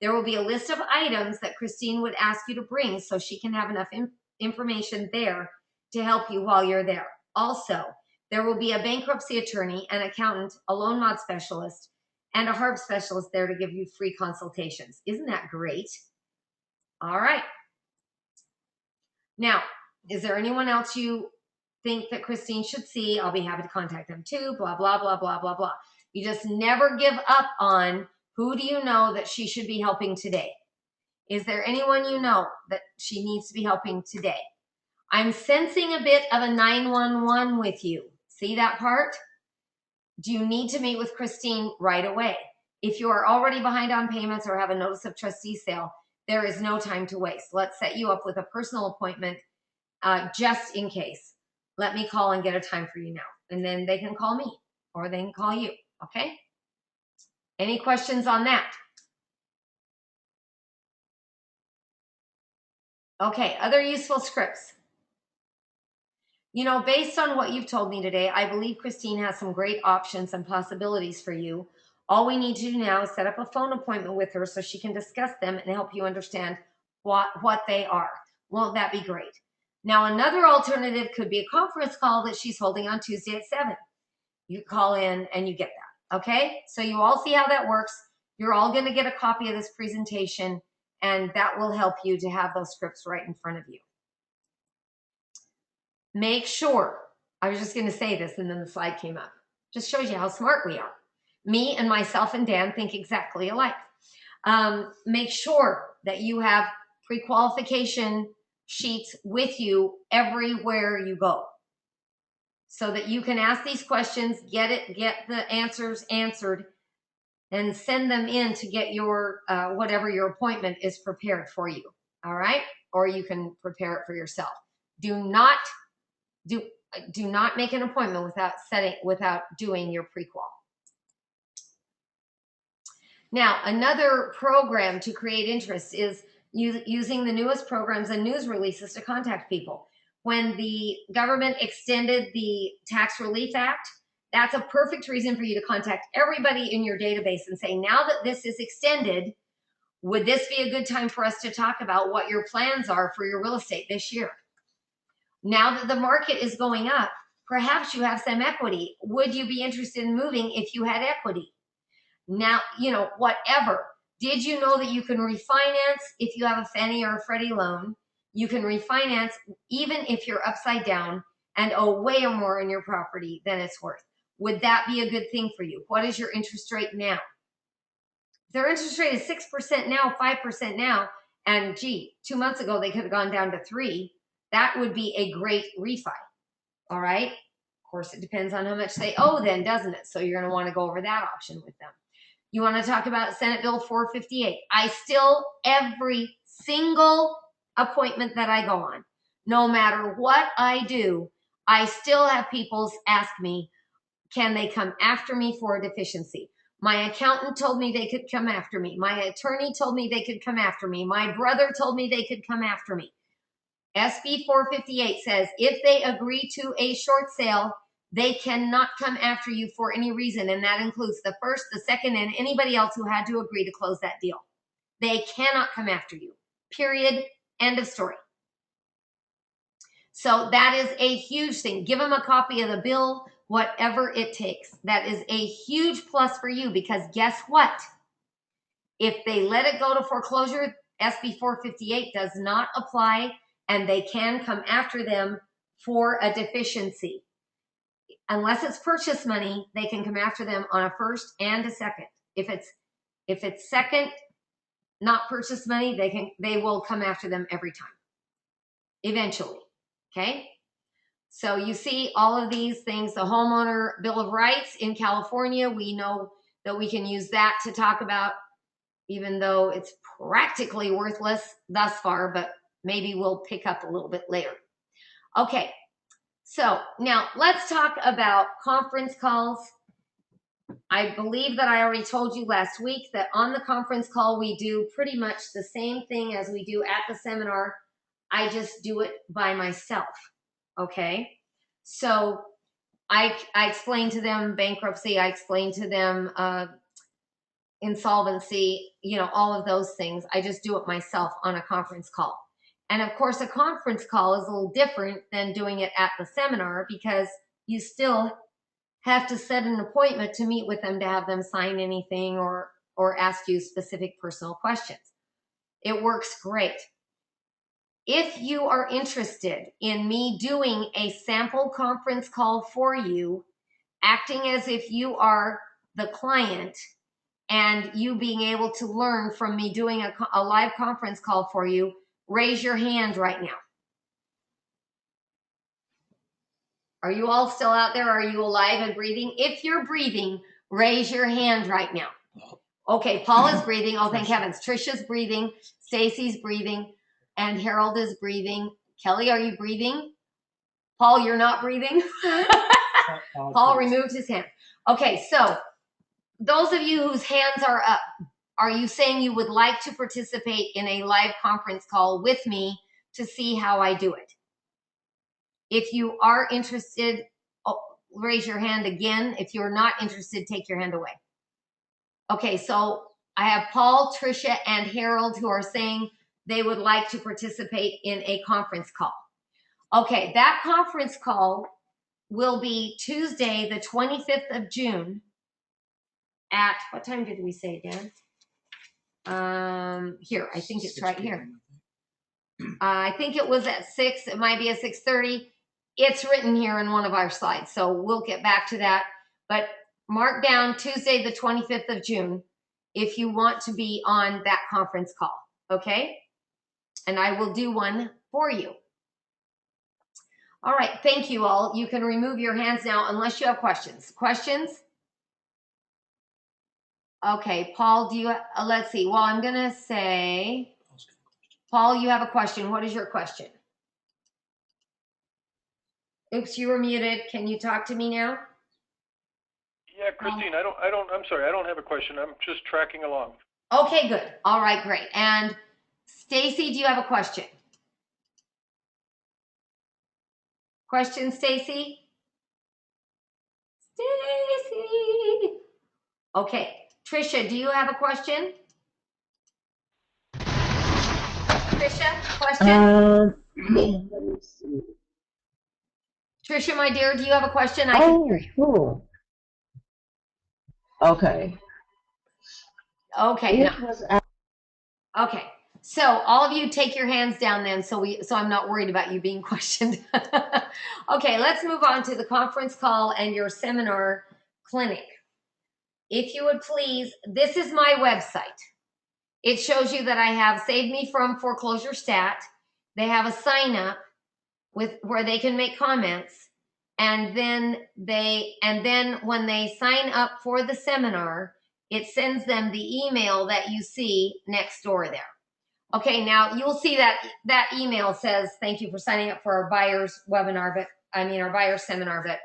There will be a list of items that Christine would ask you to bring so she can have enough information there to help you while you're there. Also, there will be a bankruptcy attorney, an accountant, a loan mod specialist, and a HARP specialist there to give you free consultations. Isn't that great? All right. Now, is there anyone else you think that Christine should see? I'll be happy to contact them too, blah, blah, blah, blah, blah, blah. You just never give up on who do you know that she should be helping today. Is there anyone you know that she needs to be helping today? I'm sensing a bit of a 911 with you. See that part? Do you need to meet with Christine right away? If you are already behind on payments or have a notice of trustee sale, there is no time to waste. Let's set you up with a personal appointment just in case. Let me call and get a time for you now. And then they can call me or they can call you, okay? Any questions on that? Okay, other useful scripts. You know, based on what you've told me today, I believe Christine has some great options and possibilities for you. All we need to do now is set up a phone appointment with her so she can discuss them and help you understand what they are. Won't that be great? Now, another alternative could be a conference call that she's holding on Tuesday at 7. You call in and you get that, okay? So you all see how that works. You're all going to get a copy of this presentation, and that will help you to have those scripts right in front of you. Make sure, I was just going to say this and then the slide came up. Just shows you how smart we are. Me and myself and Dan think exactly alike. Make sure that you have pre-qualification sheets with you everywhere you go so that you can ask these questions, get the answers answered, and send them in to get your whatever your appointment is prepared for you. All right? Or you can prepare it for yourself. Do not make an appointment without doing your pre-qual. Now, another program to create interest is using the newest programs and news releases to contact people. When the government extended the Tax Relief Act, that's a perfect reason for you to contact everybody in your database and say, now that this is extended, would this be a good time for us to talk about what your plans are for your real estate this year? Now that the market is going up, perhaps you have some equity. Would you be interested in moving if you had equity? Now, you know, whatever. Did you know that you can refinance if you have a Fannie or a Freddie loan? You can refinance even if you're upside down and owe way more on your property than it's worth. Would that be a good thing for you? What is your interest rate now? If their interest rate is 6% now, 5% now, and gee, 2 months ago they could have gone down to 3%, that would be a great refi. All right? Of course, it depends on how much they owe then, doesn't it? So you're going to want to go over that option with them. You want to talk about Senate Bill 458. I still, every single appointment that I go on, no matter what I do, I still have people ask me, can they come after me for a deficiency? My accountant told me they could come after me. My attorney told me they could come after me. My brother told me they could come after me. SB 458 says if they agree to a short sale, they cannot come after you for any reason, and that includes the first, the second, and anybody else who had to agree to close that deal. They cannot come after you. Period. End of story. So that is a huge thing. Give them a copy of the bill, whatever it takes. That is a huge plus for you because guess what? If they let it go to foreclosure, SB 458 does not apply, and they can come after them for a deficiency. Unless it's purchase money, they can come after them on a first and a second. If it's second, not purchase money, they will come after them every time. Eventually. Okay? So you see all of these things, the homeowner bill of rights in California, we know that we can use that to talk about, even though it's practically worthless thus far, but maybe we'll pick up a little bit later. Okay, So now let's talk about conference calls. I believe that I already told you last week that on the conference call, we do pretty much the same thing as we do at the seminar. I just do it by myself. Okay. So I explain to them bankruptcy. I explain to them insolvency, all of those things. I just do it myself on a conference call. And of course, a conference call is a little different than doing it at the seminar because you still have to set an appointment to meet with them to have them sign anything or ask you specific personal questions. It works great. If you are interested in me doing a sample conference call for you, acting as if you are the client and you being able to learn from me doing a live conference call for you, raise your hand right now. Are you all still out there? Are you alive and breathing? If you're breathing, raise your hand right now. Okay, Paul is breathing. Oh, thank heavens. Trisha's breathing. Stacy's breathing. And Harold is breathing. Kelly, are you breathing? Paul, you're not breathing? Paul removed his hand. Okay, so those of you whose hands are up, are you saying you would like to participate in a live conference call with me to see how I do it? If you are interested, raise your hand again. If you're not interested, take your hand away. Okay, so I have Paul, Trisha, and Harold who are saying they would like to participate in a conference call. Okay, that conference call will be Tuesday, the 25th of June at, what time did we say, Dan? Here, I think it's right here. I think it was at 6. It might be at 6:30. It's written here in one of our slides, so we'll get back to that. But mark down Tuesday, the 25th of June, if you want to be on that conference call, okay? And I will do one for you. All right, thank you all. You can remove your hands now unless you have questions. Questions? Okay, Paul, do you, let's see. Well, I'm going to say, Paul, you have a question. What is your question? Oops, you were muted. Can you talk to me now? Yeah, Christine, I'm sorry, I don't have a question. I'm just tracking along. Okay, good. All right, great. And Stacy, do you have a question? Question, Stacy? Stacy. Okay. Trisha, do you have a question? Trisha, question? Let me see. Trisha, my dear, do you have a question? I can hear you. Cool. Okay. Okay. No. Okay. So all of you take your hands down then so I'm not worried about you being questioned. Okay, let's move on to the conference call and your seminar clinic. If you would please, this is my website. It shows you that I have Save Me From Foreclosure Stat. They have a sign up where they can make comments, and then when they sign up for the seminar, it sends them the email that you see next door there. Okay, now you'll see that email says, thank you for signing up for our buyer's webinar, our buyer's seminar, but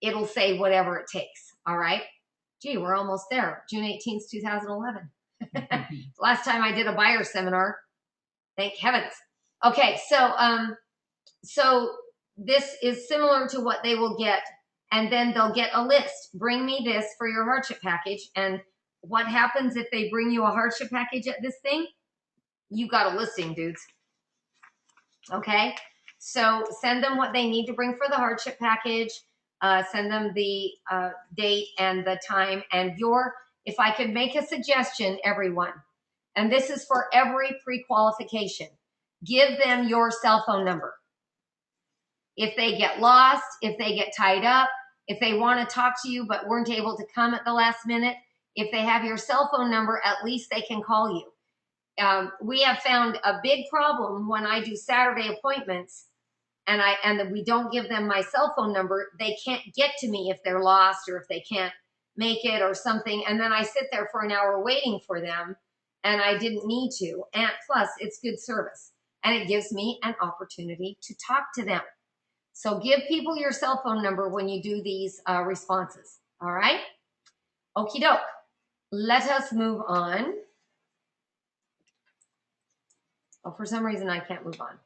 it'll say whatever it takes. All right. Gee, we're almost there. June 18th, 2011. Last time I did a buyer seminar. Thank heavens. Okay, so this is similar to what they will get, and then they'll get a list. Bring me this for your hardship package. And what happens if they bring you a hardship package at this thing? You got a listing, dudes. Okay, so send them what they need to bring for the hardship package. Send them the date and the time and if I could make a suggestion, everyone, and this is for every pre-qualification, give them your cell phone number. If they get lost, if they get tied up, if they want to talk to you but weren't able to come at the last minute, if they have your cell phone number, at least they can call you. We have found a big problem when I do Saturday appointments and we don't give them my cell phone number. They can't get to me if they're lost or if they can't make it or something. And then I sit there for an hour waiting for them, and I didn't need to. And plus, it's good service, and it gives me an opportunity to talk to them. So give people your cell phone number when you do these responses. All right? Okie doke. Let us move on. Oh, for some reason I can't move on.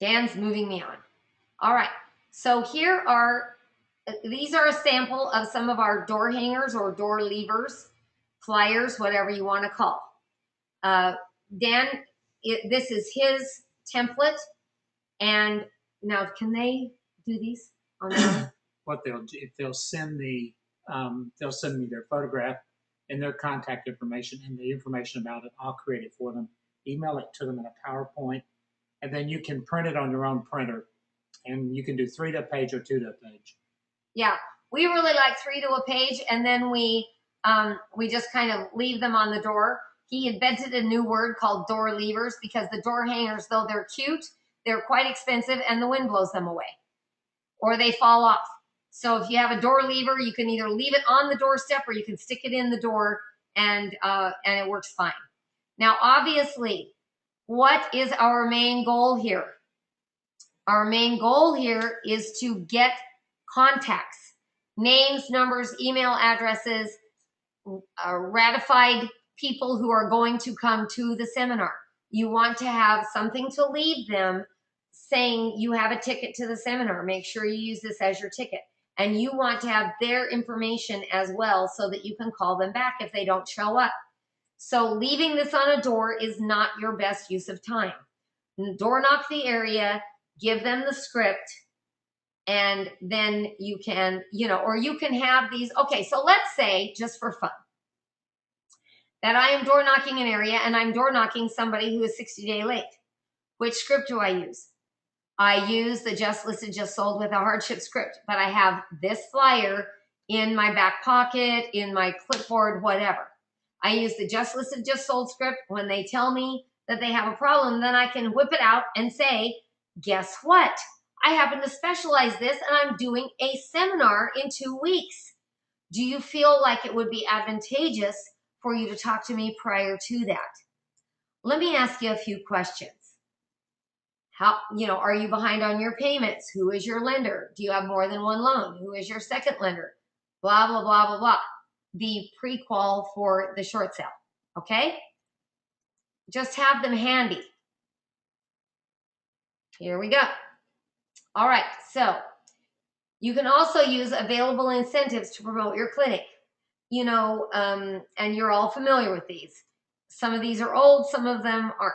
Dan's moving me on. All right. So these are a sample of some of our door hangers or door levers, flyers, whatever you want to call. Dan, this is his template. And now, can they do these on their own? What they'll do, if they'll send me their photograph and their contact information and the information about it, I'll create it for them, email it to them in a PowerPoint, and then you can print it on your own printer, and you can do 3 to a page or 2 to a page. Yeah, we really like 3 to a page, and then we just kind of leave them on the door. He invented a new word called door levers because the door hangers, though they're cute, they're quite expensive, and the wind blows them away, or they fall off. So if you have a door lever, you can either leave it on the doorstep or you can stick it in the door, and it works fine. Now, obviously, what is our main goal here? Our main goal here is to get contacts, names, numbers, email addresses, ratified people who are going to come to the seminar. You want to have something to leave them saying you have a ticket to the seminar. Make sure you use this as your ticket. And you want to have their information as well so that you can call them back if they don't show up. So leaving this on a door is not your best use of time. Door knock the area, give them the script, and then you can, or you can have these. Okay, so let's say, just for fun, that I am door knocking an area and I'm door knocking somebody who is 60-day late. Which script do I use? I use the just listed, just sold with a hardship script, but I have this flyer in my back pocket, in my clipboard, whatever. I use the just listed, just sold script. When they tell me that they have a problem, then I can whip it out and say, guess what? I happen to specialize this and I'm doing a seminar in 2 weeks. Do you feel like it would be advantageous for you to talk to me prior to that? Let me ask you a few questions. Are you behind on your payments? Who is your lender? Do you have more than one loan? Who is your second lender? Blah, blah, blah, blah, blah. The pre-qual for the short sale, okay? Just have them handy. Here we go. All right, so you can also use available incentives to promote your clinic. And you're all familiar with these. Some of these are old, some of them aren't.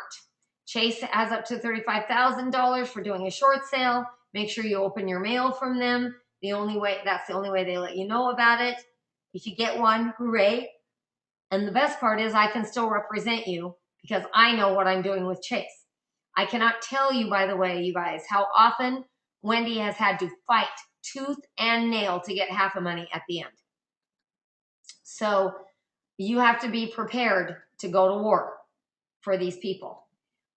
Chase has up to $35,000 for doing a short sale. Make sure you open your mail from them. That's the only way they let you know about it. If you get one, hooray. And the best part is I can still represent you because I know what I'm doing with Chase. I cannot tell you, by the way, you guys, how often Wendy has had to fight tooth and nail to get half the money at the end. So you have to be prepared to go to war for these people.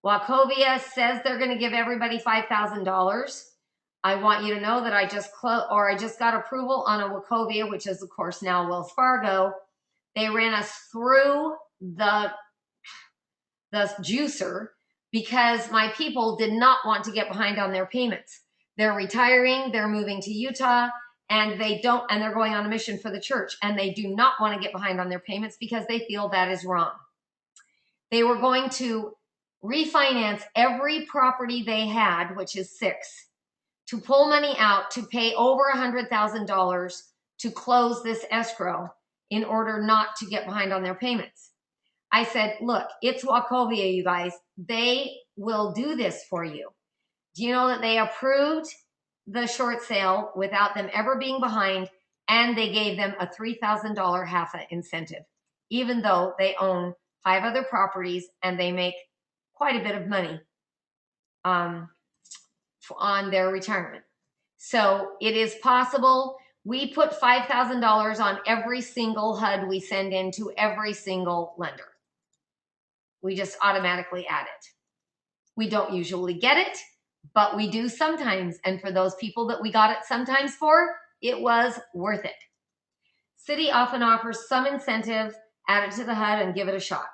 Wachovia says they're going to give everybody $5,000. I want you to know that I just got approval on a Wachovia, which is of course now Wells Fargo. They ran us through the juicer because my people did not want to get behind on their payments. They're retiring, they're moving to Utah, and they're going on a mission for the church, and they do not want to get behind on their payments because they feel that is wrong. They were going to refinance every property they had, which is 6, to pull money out to pay over $100,000 to close this escrow in order not to get behind on their payments. I said, look, it's Wachovia, you guys. They will do this for you. Do you know that they approved the short sale without them ever being behind, and they gave them a $3,000 HAFA incentive, even though they own 5 other properties and they make quite a bit of money on their retirement. So it is possible. We put $5,000 on every single HUD we send in to every single lender. We just automatically add it. We don't usually get it, but we do sometimes. And for those people that we got it sometimes for, it was worth it. City often offers some incentive, add it to the HUD and give it a shot.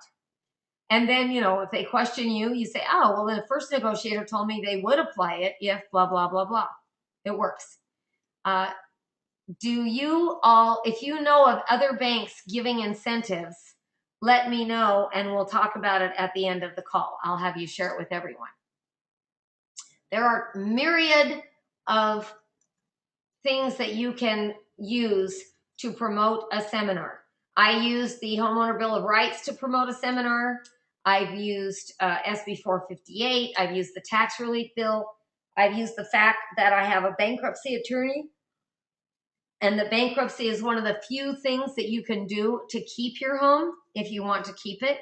And then, you know, if they question you, you say, oh, well, the first negotiator told me they would apply it if blah, blah, blah, blah. It works. Do you all, if you know of other banks giving incentives, let me know and we'll talk about it at the end of the call. I'll have you share it with everyone. There are myriad of things that you can use to promote a seminar. I use the Homeowner Bill of Rights to promote a seminar. I've used SB 458. I've used the tax relief bill. I've used the fact that I have a bankruptcy attorney. And the bankruptcy is one of the few things that you can do to keep your home if you want to keep it.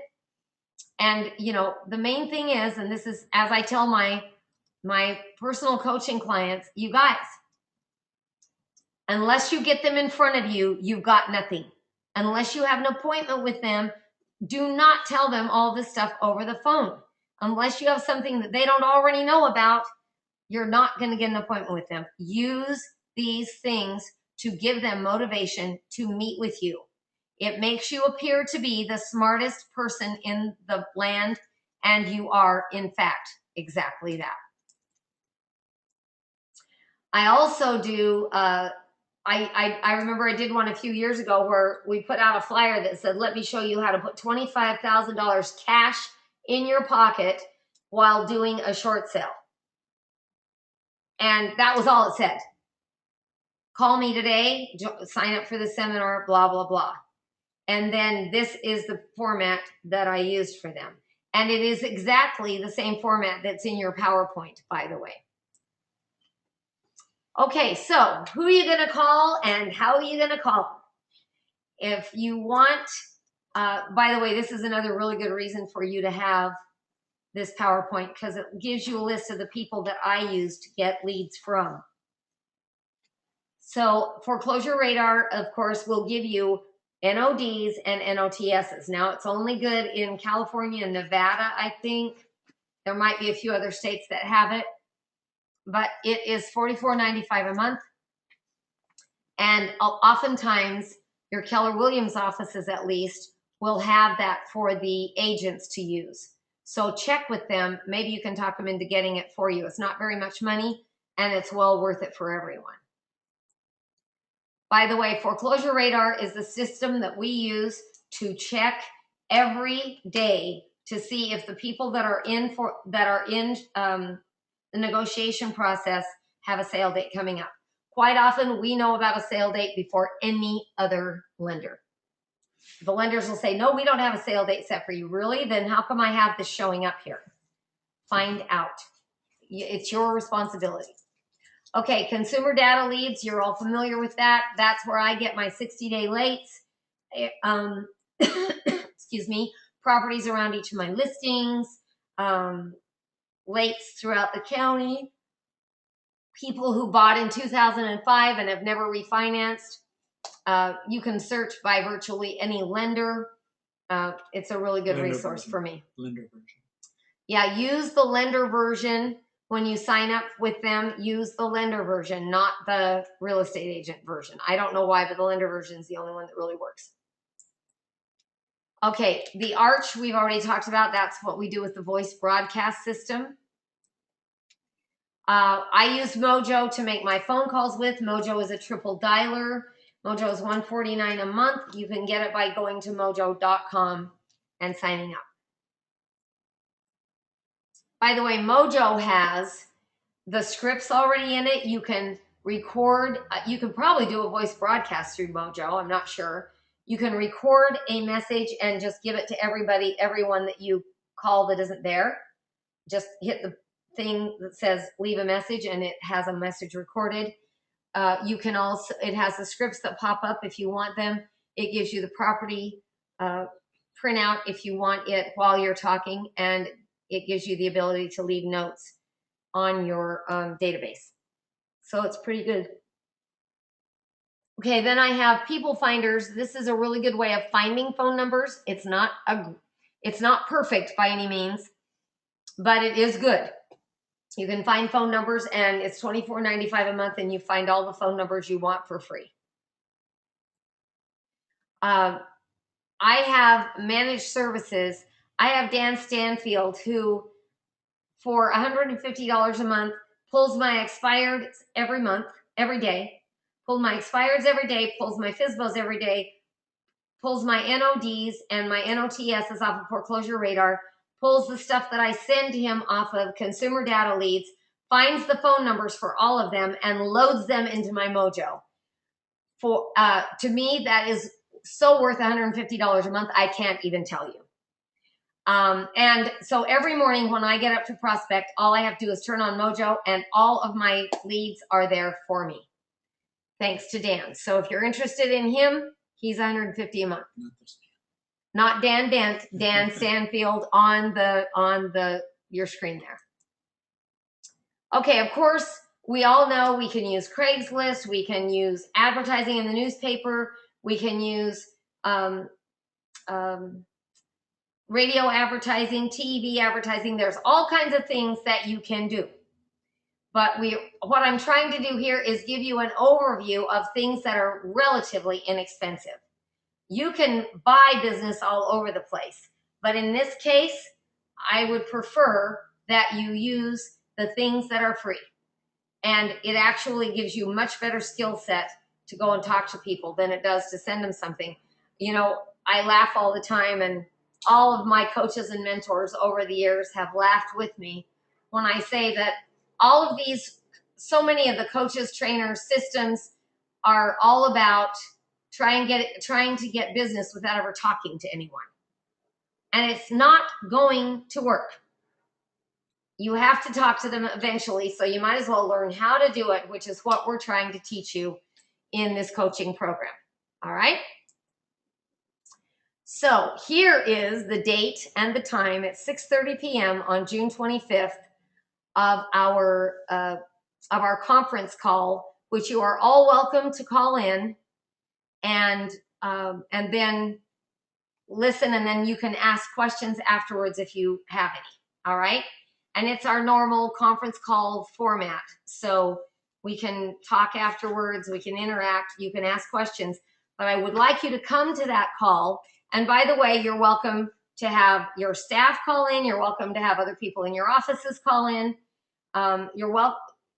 And, you know, the main thing is, and this is, as I tell my personal coaching clients, you guys, unless you get them in front of you, you've got nothing. Unless you have an appointment with them, do not tell them all this stuff over the phone. Unless you have something that they don't already know about, you're not going to get an appointment with them. Use these things to give them motivation to meet with you. It makes you appear to be the smartest person in the land, and you are, in fact, exactly that. I also do, I remember I did one a few years ago where we put out a flyer that said, let me show you how to put $25,000 cash in your pocket while doing a short sale. And that was all it said. Call me today, sign up for the seminar, blah, blah, blah. And then this is the format that I used for them. And it is exactly the same format that's in your PowerPoint, by the way. Okay, so who are you going to call and how are you going to call them? If you want, by the way, this is another really good reason for you to have this PowerPoint because it gives you a list of the people that I use to get leads from. So Foreclosure Radar, of course, will give you NODs and NOTSs. Now, it's only good in California and Nevada, I think. There might be a few other states that have it. But it is $44.95 a month. And oftentimes, your Keller Williams offices, at least, will have that for the agents to use. So check with them. Maybe you can talk them into getting it for you. It's not very much money, and it's well worth it for everyone. By the way, Foreclosure Radar is the system that we use to check every day to see if the people that are in the negotiation process have a sale date coming up. Quite often, we know about a sale date before any other lender. The lenders will say, no, we don't have a sale date set for you. Really? Then how come I have this showing up here? Find out. It's your responsibility. Okay, consumer data leads, you're all familiar with that. That's where I get my 60-day lates. Excuse me, properties around each of my listings, lates throughout the county, people who bought in 2005 and have never refinanced. You can search by virtually any lender. It's a really good resource for me. Lender version. Yeah, use the lender version. When you sign up with them, use the lender version, not the real estate agent version. I don't know why, but the lender version is the only one that really works. Okay, the Arch we've already talked about. That's what we do with the voice broadcast system. I use Mojo to make my phone calls with. Mojo is a triple dialer. Mojo is $149 a month. You can get it by going to mojo.com and signing up. By the way, Mojo has the scripts already in it. You can record, you can probably do a voice broadcast through Mojo, I'm not sure. You can record a message and just give it to everyone that you call that isn't there. Just hit the thing that says leave a message and it has a message recorded. You can also, it has the scripts that pop up if you want them. It gives you the property printout if you want it while you're talking, and it gives you the ability to leave notes on your database. So it's pretty good. Okay, then I have People Finders. This is a really good way of finding phone numbers. It's not perfect by any means, but it is good. You can find phone numbers, and it's $24.95 a month, and you find all the phone numbers you want for free. I have managed services. I have Dan Stanfield, who for $150 a month pulls my expired every month, every day, pulls my expireds every day, pulls my FSBOs every day, pulls my NODs and my NOTSs off of Foreclosure Radar, pulls the stuff that I send to him off of consumer data leads, finds the phone numbers for all of them, and loads them into my Mojo. To me, that is so worth $150 a month, I can't even tell you. And so every morning when I get up to prospect, all I have to do is turn on Mojo and all of my leads are there for me. Thanks to Dan. So if you're interested in him, he's $150 a month. Not Dan Bent, Dan Stanfield on your screen there. Okay, of course, we all know we can use Craigslist, we can use advertising in the newspaper, we can use radio advertising, TV advertising. There's all kinds of things that you can do. But what I'm trying to do here is give you an overview of things that are relatively inexpensive. You can buy business all over the place, but in this case, I would prefer that you use the things that are free. And it actually gives you much better skill set to go and talk to people than it does to send them something. You know, I laugh all the time, and all of my coaches and mentors over the years have laughed with me when I say that all of these, so many of the coaches, trainers, systems are all about trying to get business without ever talking to anyone. And it's not going to work. You have to talk to them eventually, so you might as well learn how to do it, which is what we're trying to teach you in this coaching program. All right? So here is the date and the time at 6:30 p.m. on June 25th of our conference call, which you are all welcome to call in and then listen, and then you can ask questions afterwards if you have any. All right? And it's our normal conference call format. So we can talk afterwards, we can interact, you can ask questions, but I would like you to come to that call. And by the way, you're welcome to have your staff call in. You're welcome to have other people in your offices call in.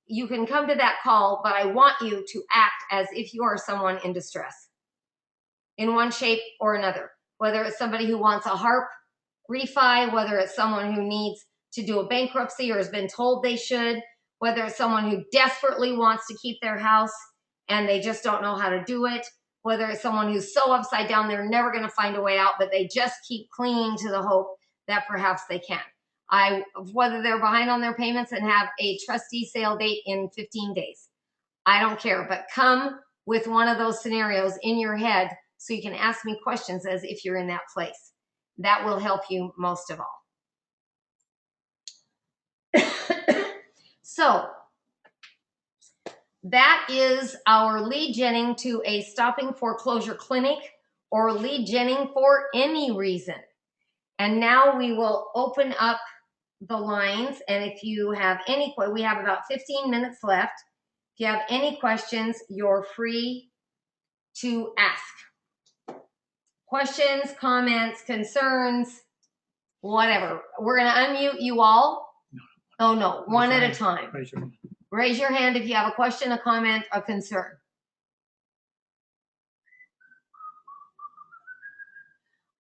You can come to that call, but I want you to act as if you are someone in distress in one shape or another, whether it's somebody who wants a HARP refi, whether it's someone who needs to do a bankruptcy or has been told they should, whether it's someone who desperately wants to keep their house and they just don't know how to do it, whether it's someone who's so upside down they're never going to find a way out, but they just keep clinging to the hope that perhaps they can. Whether they're behind on their payments and have a trustee sale date in 15 days. I don't care, but come with one of those scenarios in your head so you can ask me questions as if you're in that place. That will help you most of all. So that is our lead genning to a stopping foreclosure clinic or lead genning for any reason. And now we will open up the lines. And if you have any, we have about 15 minutes left. If you have any questions, you're free to ask. Questions, comments, concerns, whatever. We're going to unmute you all. Oh, no, one at a time. Raise your hand if you have a question, a comment, a concern.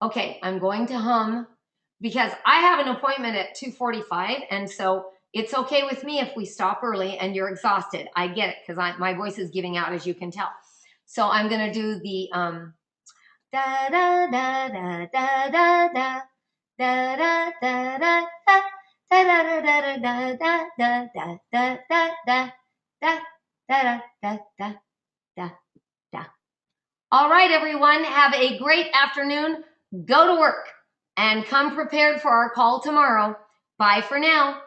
Okay, I'm going to hum because I have an appointment at 2:45, and so it's okay with me if we stop early and you're exhausted. I get it because my voice is giving out, as you can tell. So I'm going to do the da da da da da da da da da da da. Da da da da da da da da da da da da da da da da. All right, everyone, have a great afternoon. Go to work and come prepared for our call tomorrow. Bye for now.